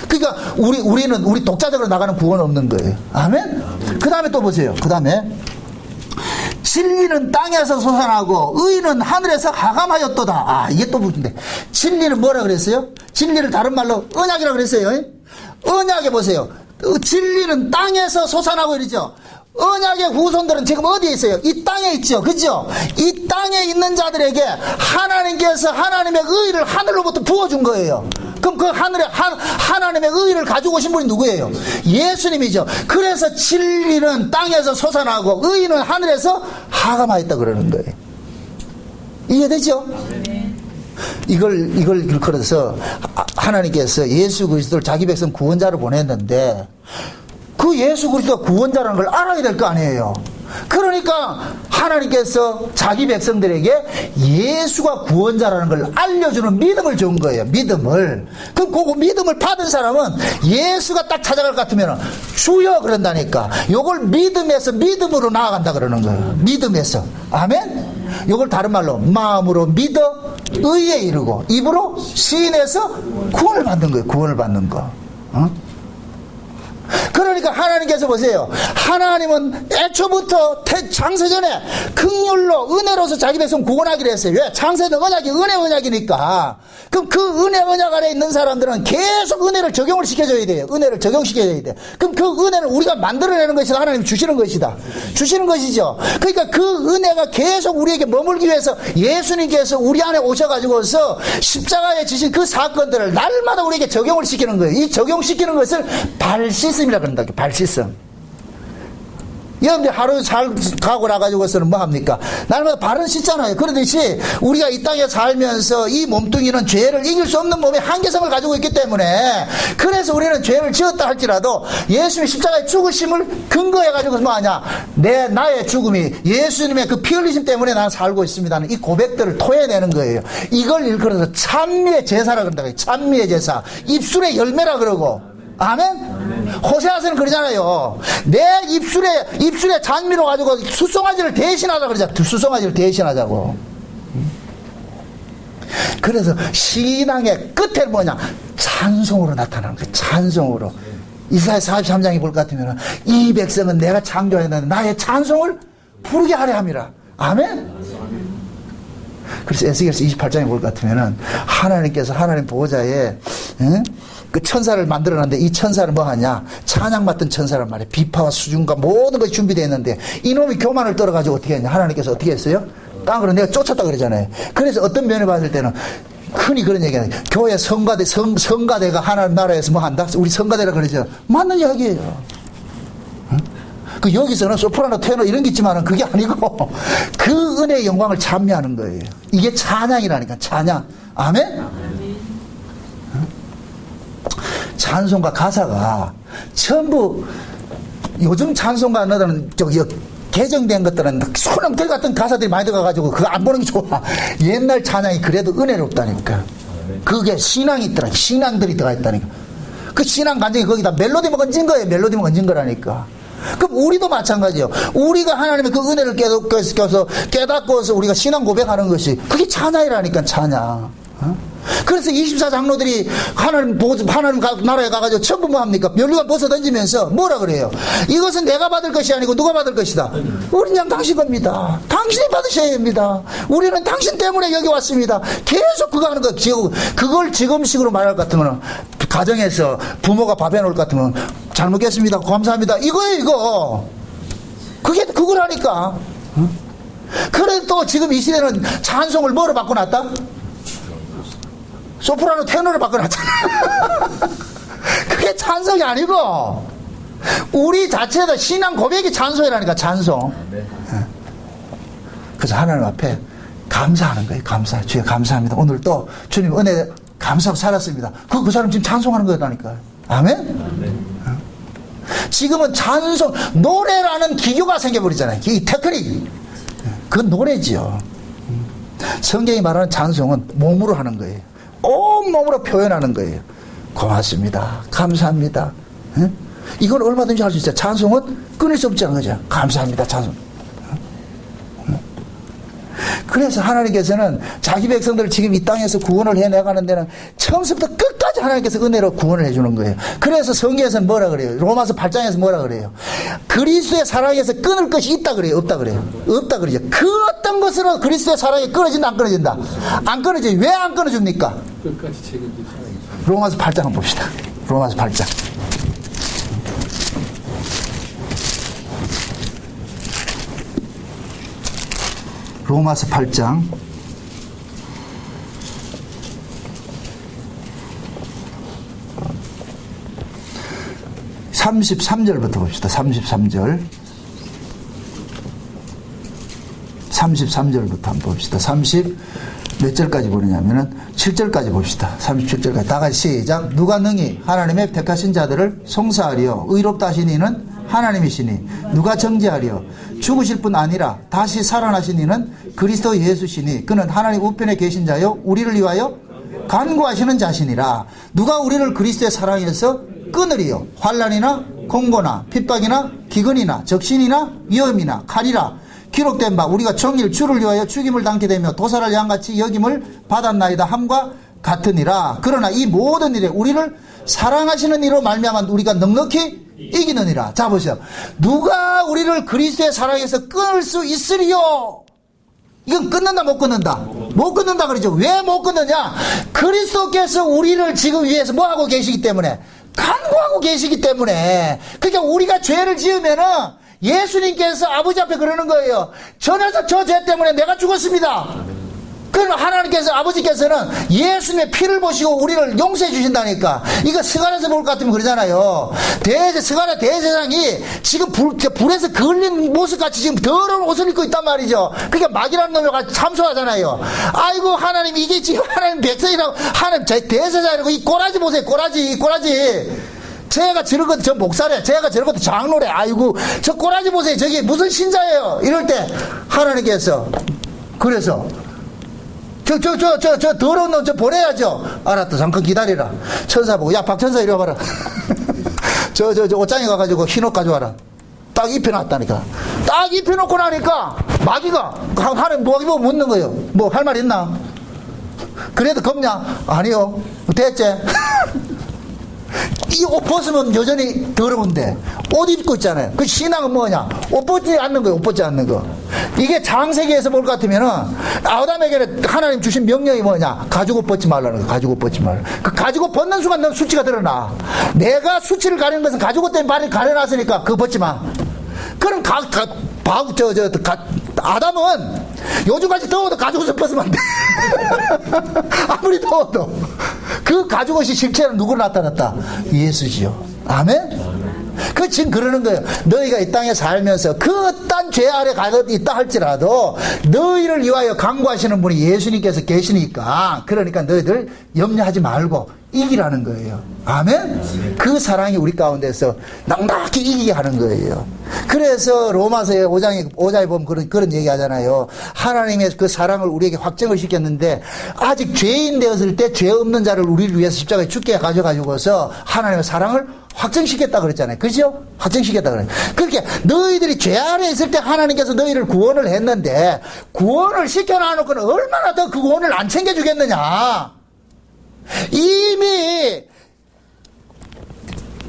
Speaker 1: 그러니까 우리 독자적으로 나가는 구원은 없는 거예요. 아멘? 그 다음에 또 보세요. 그 다음에 진리는 땅에서 솟아나고 의는 하늘에서 하감하였도다. 아, 이게 또 무슨데? 진리는 뭐라 그랬어요? 진리를 다른 말로 언약이라 그랬어요. 언약에 보세요. 진리는 땅에서 솟아나고 이러죠. 언약의 후손들은 지금 어디에 있어요? 이 땅에 있죠. 그죠? 이 땅에 있는 자들에게 하나님께서 하나님의 의를 하늘로부터 부어준 거예요. 그럼 그 하나님의 의를 가지고 오신 분이 누구예요? 예수님이죠. 그래서 진리는 땅에서 솟아나고 의는 하늘에서 하감하였다 그러는 거예요. 이해되죠? 이걸 그래서 하나님께서 예수 그리스도를 자기 백성 구원자로 보냈는데 그 예수 그리스도가 구원자라는 걸 알아야 될 거 아니에요. 그러니까 하나님께서 자기 백성들에게 예수가 구원자라는 걸 알려주는 믿음을 준 거예요. 믿음을. 그럼 그 믿음을 받은 사람은 예수가 딱 찾아갈 것 같으면 주여 그런다니까. 요걸 믿음으로 나아간다 그러는 거예요. 믿음에서. 아멘? 요걸 다른 말로 마음으로 믿어 의에 이르고 입으로 시인해서 구원을 받는 거예요. 구원을 받는 거. 그러니까 하나님께서 보세요. 하나님은 애초부터 창세전에 긍휼로 은혜로서 자기 백성 구원하기로 했어요. 왜? 창세는 언약이 언약이니까. 그럼 그 언약 안에 있는 사람들은 계속 은혜를 적용을 시켜줘야 돼요. 은혜를 적용시켜줘야 돼요. 그럼 그 은혜는 우리가 만들어내는 것이다. 하나님이 주시는 것이다. 주시는 것이죠. 그러니까 그 은혜가 계속 우리에게 머물기 위해서 예수님께서 우리 안에 오셔가지고서 십자가에 지신 그 사건들을 날마다 우리에게 적용을 시키는 거예요. 이 적용시키는 것을 발시즘이라 그런다. 발시즘. 여러분들 하루 살 가고 나가지고서는 뭐 합니까? 날마다 발은 씻잖아요. 그러듯이 우리가 이 땅에 살면서 이 몸뚱이는 죄를 이길 수 없는 몸의 한계성을 가지고 있기 때문에 그래서 우리는 죄를 지었다 할지라도 예수님의 십자가의 죽으심을 근거해가지고 뭐 하냐? 나의 죽음이 예수님의 그 피 흘리심 때문에 나는 살고 있습니다는 이 고백들을 토해내는 거예요. 이걸 일컬어서 찬미의 제사라 그런다. 찬미의 제사. 입술의 열매라 그러고. 아멘? 호세아서는 그러잖아요. 내 입술에 잔미로 가지고 수송아지를 대신하자 그러잖아. 수송아지를 대신하자고. 그래서 신앙의 끝에 뭐냐? 찬송으로 나타나는 거예요. 찬송으로. 이사야 43장에 볼 것 같으면 이 백성은 내가 창조했는데 나의 찬송을 부르게 하려 함이라. 아멘? 그래서 에스겔서 28장에 볼 것 같으면 하나님께서 하나님 보호자에 그 천사를 만들어놨는데 이 천사를 뭐 하냐? 찬양 맡은 천사란 말이에요. 비파와 수준과 모든 것이 준비되어 있는데 이놈이 교만을 떨어가지고 어떻게 했냐? 하나님께서 어떻게 했어요? 땅으로 내가 쫓았다 그러잖아요. 그래서 어떤 면을 봤을 때는 흔히 그런 얘기하는 교회 성가대가 하나님 나라에서 뭐 한다? 우리 성가대라 그러죠. 맞는 이야기예요. 그 여기서는 소프라노, 테너 이런 게 있지만은 그게 아니고 그 은혜의 영광을 찬미하는 거예요. 이게 찬양이라니까. 찬양. 아멘? 찬송가 가사가 전부 요즘 찬송가들은 저기 개정된 것들은 소름들 같은 가사들이 많이 들어가가지고 그거 안 보는 게 좋아. 옛날 찬양이 그래도 은혜롭다니까. 그게 신앙이 있더라. 신앙들이 들어가 있다니까. 그 신앙 감정이 거기다 멜로디만 얹은 거예요. 멜로디만 얹은 거라니까. 그럼 우리도 마찬가지예요. 우리가 하나님의 그 은혜를 깨닫고서 우리가 신앙 고백하는 것이 그게 찬양이라니까. 찬양. 그래서 24장로들이 하나님 나라에 가가지고 전부 뭐 합니까? 면류관 벗어 던지면서 뭐라 그래요? 이것은 내가 받을 것이 아니고 누가 받을 것이다? 우리는 그냥 당신 겁니다. 당신이 받으셔야 합니다. 우리는 당신 때문에 여기 왔습니다. 계속 그거 하는 거. 그걸 지금식으로 말할 것 같으면 가정에서 부모가 밥 해놓을 것 같으면 잘 먹겠습니다. 감사합니다. 이거예요, 이거. 그걸 하니까. 그래 또 지금 이 시대는 찬송을 뭐로 바꿔놨다? 소프라노, 테너를 바꿔놨잖아. 그게 찬송이 아니고 우리 자체도 신앙 고백이 찬송이라니까. 찬송. 그래서 하나님 앞에 감사하는 거예요. 감사. 주여 감사합니다. 오늘 또 주님 은혜 감사하고 살았습니다. 그 사람 지금 찬송하는 거다니까. 아멘? 지금은 찬송, 노래라는 기교가 생겨버리잖아요. 이 테크닉. 그건 노래지요. 성경이 말하는 찬송은 몸으로 하는 거예요. 온몸으로 표현하는 거예요. 고맙습니다. 감사합니다. 응? 이건 얼마든지 할 수 있어요. 찬송은 끊을 수 없지 않은 거죠. 감사합니다. 찬송. 그래서 하나님께서는 자기 백성들을 지금 이 땅에서 구원을 해내가는 데는 처음부터 끝까지 하나님께서 은혜로 구원을 해주는 거예요. 그래서 성경에서는 뭐라 그래요? 로마서 8장에서 뭐라 그래요? 그리스도의 사랑에서 끊을 것이 있다 그래요? 없다 그래요? 없다 그러죠. 그 어떤 것으로 그리스도의 사랑이 끊어진다 안 끊어진다? 안 끊어져요. 왜 안 끊어줍니까?
Speaker 2: 끝까지 책임질 사랑이 있어요.
Speaker 1: 로마서 8장 한번 봅시다. 로마서 8장. 로마서 8장 33절부터 봅시다. 33절부터 한번 봅시다. 30몇 절까지 보느냐면은 7절까지 봅시다. 37절까지 다 같이 시작. 누가 능히 하나님의 택하신 자들을 송사하리요 의롭다 하신 이는 하나님이시니 누가 정죄하리요 죽으실 뿐 아니라 다시 살아나신 이는 그리스도 예수시니 그는 하나님 우편에 계신 자요 우리를 위하여 간구하시는 자시니라. 누가 우리를 그리스도의 사랑에서 끊으리요 환난이나 공고나 핍박이나 기근이나 적신이나 위험이나 칼이라 기록된 바 우리가 종일 주를 위하여 죽임을 당케 되며 도살할 양같이 여김을 받았나이다 함과 같으니라. 그러나 이 모든 일에 우리를 사랑하시는 이로 말미암아 우리가 넉넉히 이기느니라. 자 보세요. 누가 우리를 그리스도의 사랑에서 끊을 수 있으리요? 이건 끊는다 못 끊는다? 못 끊는다 그러죠. 왜 못 끊느냐? 그리스도께서 우리를 지금 위해서 뭐하고 계시기 때문에 간구하고 계시기 때문에. 그러니까 우리가 죄를 지으면은 예수님께서 아버지 앞에 그러는 거예요. 저 녀석 저 죄 때문에 내가 죽었습니다. 그러면 하나님께서 아버지께서는 예수님의 피를 보시고 우리를 용서해 주신다니까. 이거 스가랴에서 볼 것 같으면 그러잖아요. 스가랴 대제사장이 지금 불에서 그을린 모습같이 지금 더러운 옷을 입고 있단 말이죠. 그러니까 마귀라는 놈이 같이 참소하잖아요. 아이고 하나님 이게 지금 하나님 백성이라고 하나님 대제사장이라고 이 꼬라지 보세요. 꼬라지. 제가 저런 것도 저 목사래. 제가 저런 것도 장로래. 아이고 저 꼬라지 보세요. 저게 무슨 신자예요. 이럴 때 하나님께서 그래서 저 더러운 놈 저 보내야죠. 알았다. 잠깐 기다리라. 천사 보고, 야, 박천사 이리 와봐라. 저 옷장에 가가지고 흰 옷 가져와라. 딱 입혀놨다니까. 딱 입혀놓고 나니까, 마귀가, 하나님 마귀 보고 묻는 거예요. 뭐, 할 말 있나? 그래도 겁냐? 아니요. 됐지? 이 옷 벗으면 여전히 더러운데 옷 입고 있잖아요. 그 신앙은 뭐냐? 옷 벗지 않는 거예요. 옷 벗지 않는 거. 이게 창세기에서 볼 것 같으면은 아담에게는 하나님 주신 명령이 뭐냐? 가죽 옷 벗지 말라는 거. 가죽 옷 벗지 말라. 그 가죽 옷 벗는 순간 넌 수치가 드러나. 내가 수치를 가리는 것은 가죽 옷 때문에 발을 가려놨으니까 그거 벗지 마. 그럼 아담은 요즘까지 더워도 가죽 옷을 벗으면 안 돼. 아무리 더워도. 그 가죽 옷이 실체는 누구로 나타났다? 예수지요. 아멘? 그 지금 그러는 거예요. 너희가 이 땅에 살면서 그 딴 죄 아래 가서 있다 할지라도 너희를 위하여 강구하시는 분이 예수님께서 계시니까 그러니까 너희들 염려하지 말고 이기라는 거예요. 아멘? 그 사랑이 우리 가운데서 넉넉히 이기게 하는 거예요. 그래서 로마서의 5장에 보면 그런 얘기 하잖아요. 하나님의 그 사랑을 우리에게 확정을 시켰는데 아직 죄인 되었을 때 죄 없는 자를 우리를 위해서 십자가에 죽게 가져가지고서 하나님의 사랑을 확정시켰다 그랬잖아요. 그죠? 확정시켰다 그래요. 그렇게 너희들이 죄 아래 있을 때 하나님께서 너희를 구원을 했는데 구원을 시켜놔놓고는 얼마나 더 그 구원을 안 챙겨주겠느냐. 이미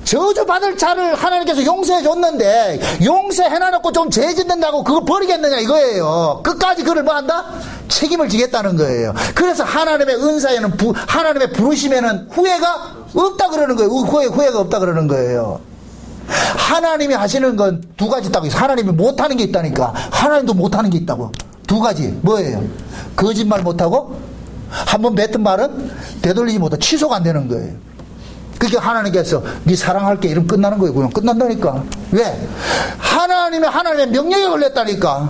Speaker 1: 저주받을 자를 하나님께서 용서해 줬는데 용서해놔놓고 좀 죄 짓는다고 그거 버리겠느냐 이거예요. 끝까지 그를 뭐 한다? 책임을 지겠다는 거예요. 그래서 하나님의 은사에는 하나님의 부르심에는 후회가 없다 그러는 거예요. 후회가 없다 그러는 거예요. 하나님이 하시는 건 두 가지 있다고. 하나님이 못하는 게 있다니까. 하나님도 못하는 게 있다고. 두 가지. 뭐예요? 거짓말 못하고 한번 뱉은 말은 되돌리지 못하고 취소가 안 되는 거예요. 그러니까 하나님께서 네 사랑할게 이러면 끝나는 거예요. 그냥 끝난다니까. 왜? 하나님의 명령에 걸렸다니까.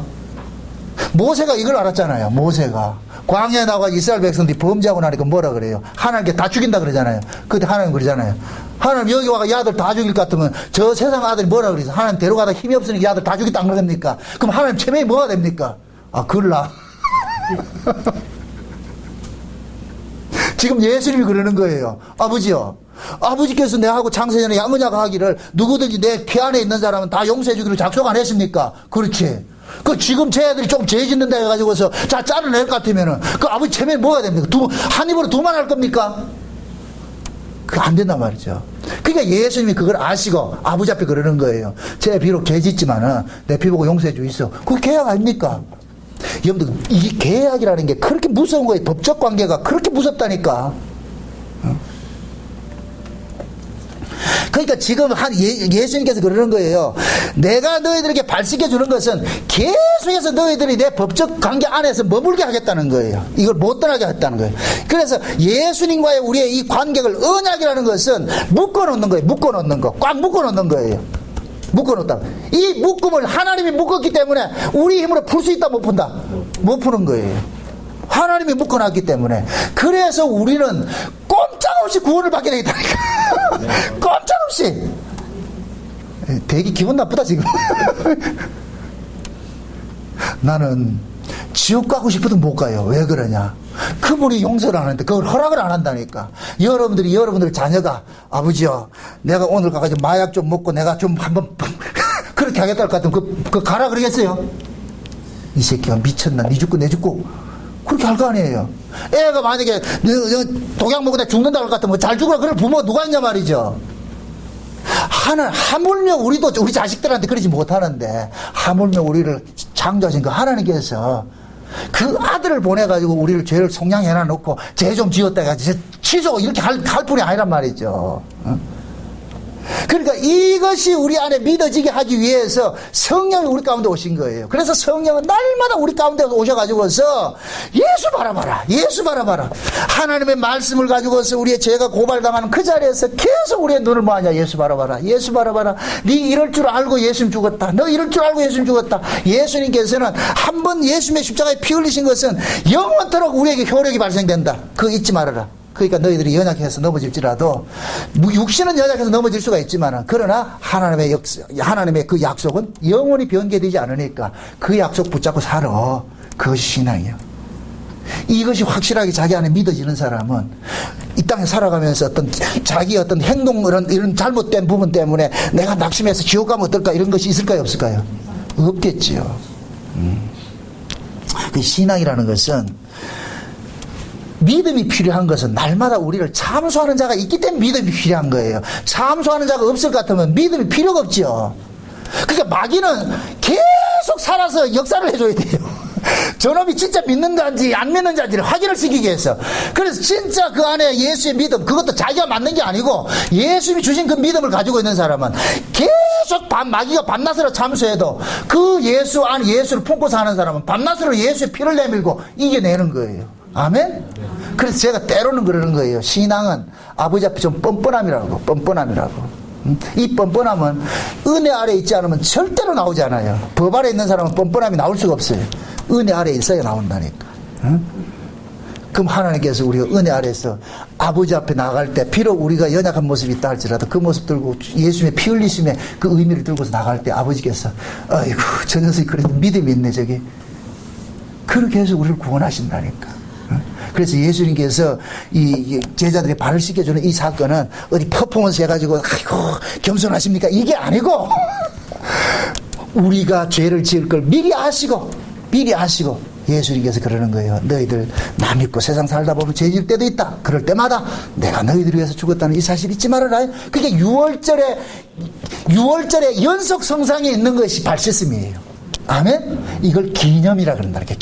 Speaker 1: 모세가 이걸 알았잖아요. 모세가 광야에 나가 이스라엘 백성들이 범죄하고 나니까 뭐라 그래요? 하나님께 다 죽인다 그러잖아요. 그때 하나님 그러잖아요. 하나님 여기 와가 이 아들 다 죽일 것 같으면 저 세상 아들이 뭐라 그래서 하나님 데려가다 힘이 없으니까 이 아들 다 죽겠다 안 그럽니까? 그럼 하나님 체면이 뭐가 됩니까? 아, 그럴라. 지금 예수님이 그러는 거예요. 아버지요. 아버지께서 내하고 창세전에 양언야가 하기를 누구든지 내 피 안에 있는 사람은 다 용서해 주기로 작속 안 했습니까? 그렇지. 그 지금 제 애들이 좀 죄 짓는다 해가지고서 자 짜증낼 것 같으면은 그 아버지 체면이 뭐가 됩니까? 한 입으로 두만 할 겁니까? 그거 안 된단 말이죠. 그러니까 예수님이 그걸 아시고 아버지 앞에 그러는 거예요. 제 비록 죄 짓지만은 내 피 보고 용서해 주 있어. 그게 계약 아닙니까? 여러분들 이 계약이라는 게 그렇게 무서운 거예요. 법적 관계가 그렇게 무섭다니까. 그러니까 지금 예수님께서 그러는 거예요. 내가 너희들에게 발식해 주는 것은 계속해서 너희들이 내 법적 관계 안에서 머물게 하겠다는 거예요. 이걸 못 떠나게 하겠다는 거예요. 그래서 예수님과의 우리의 이 관계를 언약이라는 것은 묶어놓는 거예요. 묶어놓는 거. 꽉 묶어놓는 거예요. 묶어놓다. 이 묶음을 하나님이 묶었기 때문에 우리 힘으로 풀 수 있다 못 푼다? 못 푸는 거예요. 하나님이 묶어놨기 때문에. 그래서 우리는 꼼짝없이 구원을 받게 되겠다니까. 꼼짝없이. 되게 기분 나쁘다 지금. 나는 지옥 가고 싶어도 못 가요. 왜 그러냐? 그분이 용서를 안 하는데 그걸 허락을 안 한다니까. 여러분들 자녀가 아버지요 내가 오늘 가가지고 마약 좀 먹고 내가 좀 한번 그렇게 하겠다 할 것 같으면 그 가라 그러겠어요? 이 새끼가 미쳤나? 니 죽고 내 죽고 그렇게 할 거 아니에요. 애가 만약에 독약 먹고 내가 죽는다 할 것 같으면 잘 죽으라 그럴 부모가 누가 있냐 말이죠. 하물며 우리도 우리 자식들한테 그러지 못하는데 하물며 우리를 창조하신 그 하나님께서 그 아들을 보내가지고 우리를 죄를 속량해놔 놓고 죄 좀 지었다 해가지고 취소 이렇게 할 뿐이 아니란 말이죠. 그러니까 이것이 우리 안에 믿어지게 하기 위해서 성령이 우리 가운데 오신 거예요. 그래서 성령은 날마다 우리 가운데 오셔가지고서 예수 바라봐라, 예수 바라봐라. 하나님의 말씀을 가지고서 우리의 죄가 고발당하는 그 자리에서 계속 우리의 눈을 뭐하냐? 예수 바라봐라, 예수 바라봐라. 네 이럴 줄 알고 예수님 죽었다. 너 이럴 줄 알고 예수님 죽었다. 예수님께서는 한 번 예수님의 십자가에 피 흘리신 것은 영원토록 우리에게 효력이 발생된다. 그거 잊지 말아라. 그러니까 너희들이 연약해서 넘어질지라도 육신은 연약해서 넘어질 수가 있지만 그러나 하나님의 그 약속은 영원히 변개되지 않으니까 그 약속 붙잡고 살아. 그것이 신앙이에요. 이것이 확실하게 자기 안에 믿어지는 사람은 이 땅에 살아가면서 자기 어떤 행동 이런 잘못된 부분 때문에 내가 낙심해서 지옥 가면 어떨까 이런 것이 있을까요 없을까요? 없겠지요. 그 신앙이라는 것은 믿음이 필요한 것은 날마다 우리를 참소하는 자가 있기 때문에 믿음이 필요한 거예요. 참소하는 자가 없을 것 같으면 믿음이 필요가 없죠. 그러니까 마귀는 계속 살아서 역사를 해줘야 돼요. 저놈이 진짜 믿는다는지 안 믿는지를 확인을 시키기 위해서. 그래서 진짜 그 안에 예수의 믿음, 그것도 자기가 맞는 게 아니고 예수님이 주신 그 믿음을 가지고 있는 사람은 계속 마귀가 밤낮으로 참수해도 그 예수 안에 예수를 품고 사는 사람은 밤낮으로 예수의 피를 내밀고 이겨내는 거예요. 아멘? 그래서 제가 때로는 그러는 거예요. 신앙은 아버지 앞에 좀 뻔뻔함이라고. 이 뻔뻔함은 은혜 아래 있지 않으면 절대로 나오지 않아요. 법 아래 있는 사람은 뻔뻔함이 나올 수가 없어요. 은혜 아래 있어야 나온다니까. 그럼 하나님께서 우리가 은혜 아래에서 아버지 앞에 나갈 때 비록 우리가 연약한 모습이 있다 할지라도 그 모습 들고 예수님의 피 흘리심의 그 의미를 들고서 나갈 때 아버지께서 아이고 저 녀석이 그래도 믿음이 있네 저기. 그렇게 해서 우리를 구원하신다니까. 그래서 예수님께서 이 제자들의 발을 씻겨주는 이 사건은 어디 퍼포먼스 해가지고 아이고 겸손하십니까? 이게 아니고 우리가 죄를 지을 걸 미리 아시고 예수님께서 그러는 거예요. 너희들 나 믿고 세상 살다 보면 죄 지을 때도 있다. 그럴 때마다 내가 너희들을 위해서 죽었다는 이 사실 잊지 말아라. 그게 6월절에 연속 성상에 있는 것이 발씻음이에요. 아멘? 이걸 기념이라 그런다. 이렇게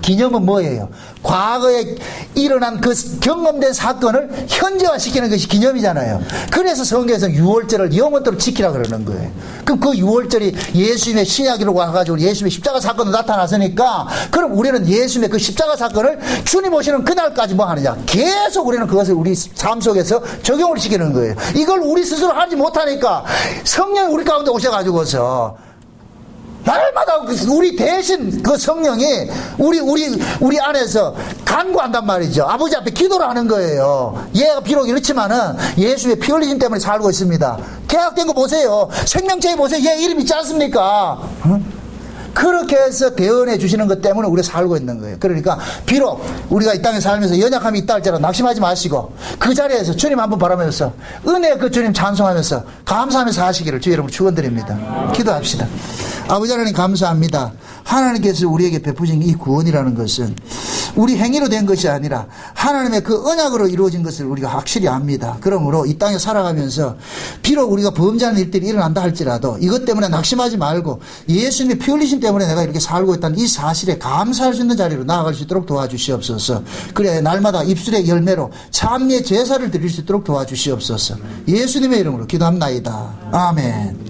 Speaker 1: 기념은 뭐예요? 과거에 일어난 그 경험된 사건을 현재화시키는 것이 기념이잖아요. 그래서 성경에서 6월절을 영원토록 지키라 그러는 거예요. 그럼 그 6월절이 예수님의 신약으로 와가지고 예수님의 십자가 사건도 나타났으니까 그럼 우리는 예수님의 그 십자가 사건을 주님 오시는 그날까지 뭐 하느냐? 계속 우리는 그것을 우리 삶 속에서 적용을 시키는 거예요. 이걸 우리 스스로 하지 못하니까 성령이 우리 가운데 오셔가지고서 날마다 우리 대신 그 성령이 우리 안에서 간구한단 말이죠. 아버지 앞에 기도를 하는 거예요. 얘가 비록 이렇지만은 예수의 피 흘리심 때문에 살고 있습니다. 계약된 거 보세요. 생명체에 보세요. 얘 이름 있지 않습니까? 그렇게 해서 대언해 주시는 것 때문에 우리가 살고 있는 거예요. 그러니까 비록 우리가 이 땅에 살면서 연약함이 있다 할지라도 낙심하지 마시고 그 자리에서 주님 한번 바라면서 은혜 그 주님 찬송하면서 감사하면서 하시기를 주의 이름으로 축원드립니다. 기도합시다. 아버지 하나님 감사합니다. 하나님께서 우리에게 베푸신 이 구원이라는 것은 우리 행위로 된 것이 아니라 하나님의 그 언약으로 이루어진 것을 우리가 확실히 압니다. 그러므로 이 땅에 살아가면서 비록 우리가 범죄하는 일들이 일어난다 할지라도 이것 때문에 낙심하지 말고 예수님의 피 흘리심 때문에 내가 이렇게 살고 있다는 이 사실에 감사할 수 있는 자리로 나아갈 수 있도록 도와주시옵소서. 그래 날마다 입술의 열매로 찬미의 제사를 드릴 수 있도록 도와주시옵소서. 예수님의 이름으로 기도합나이다. 아멘.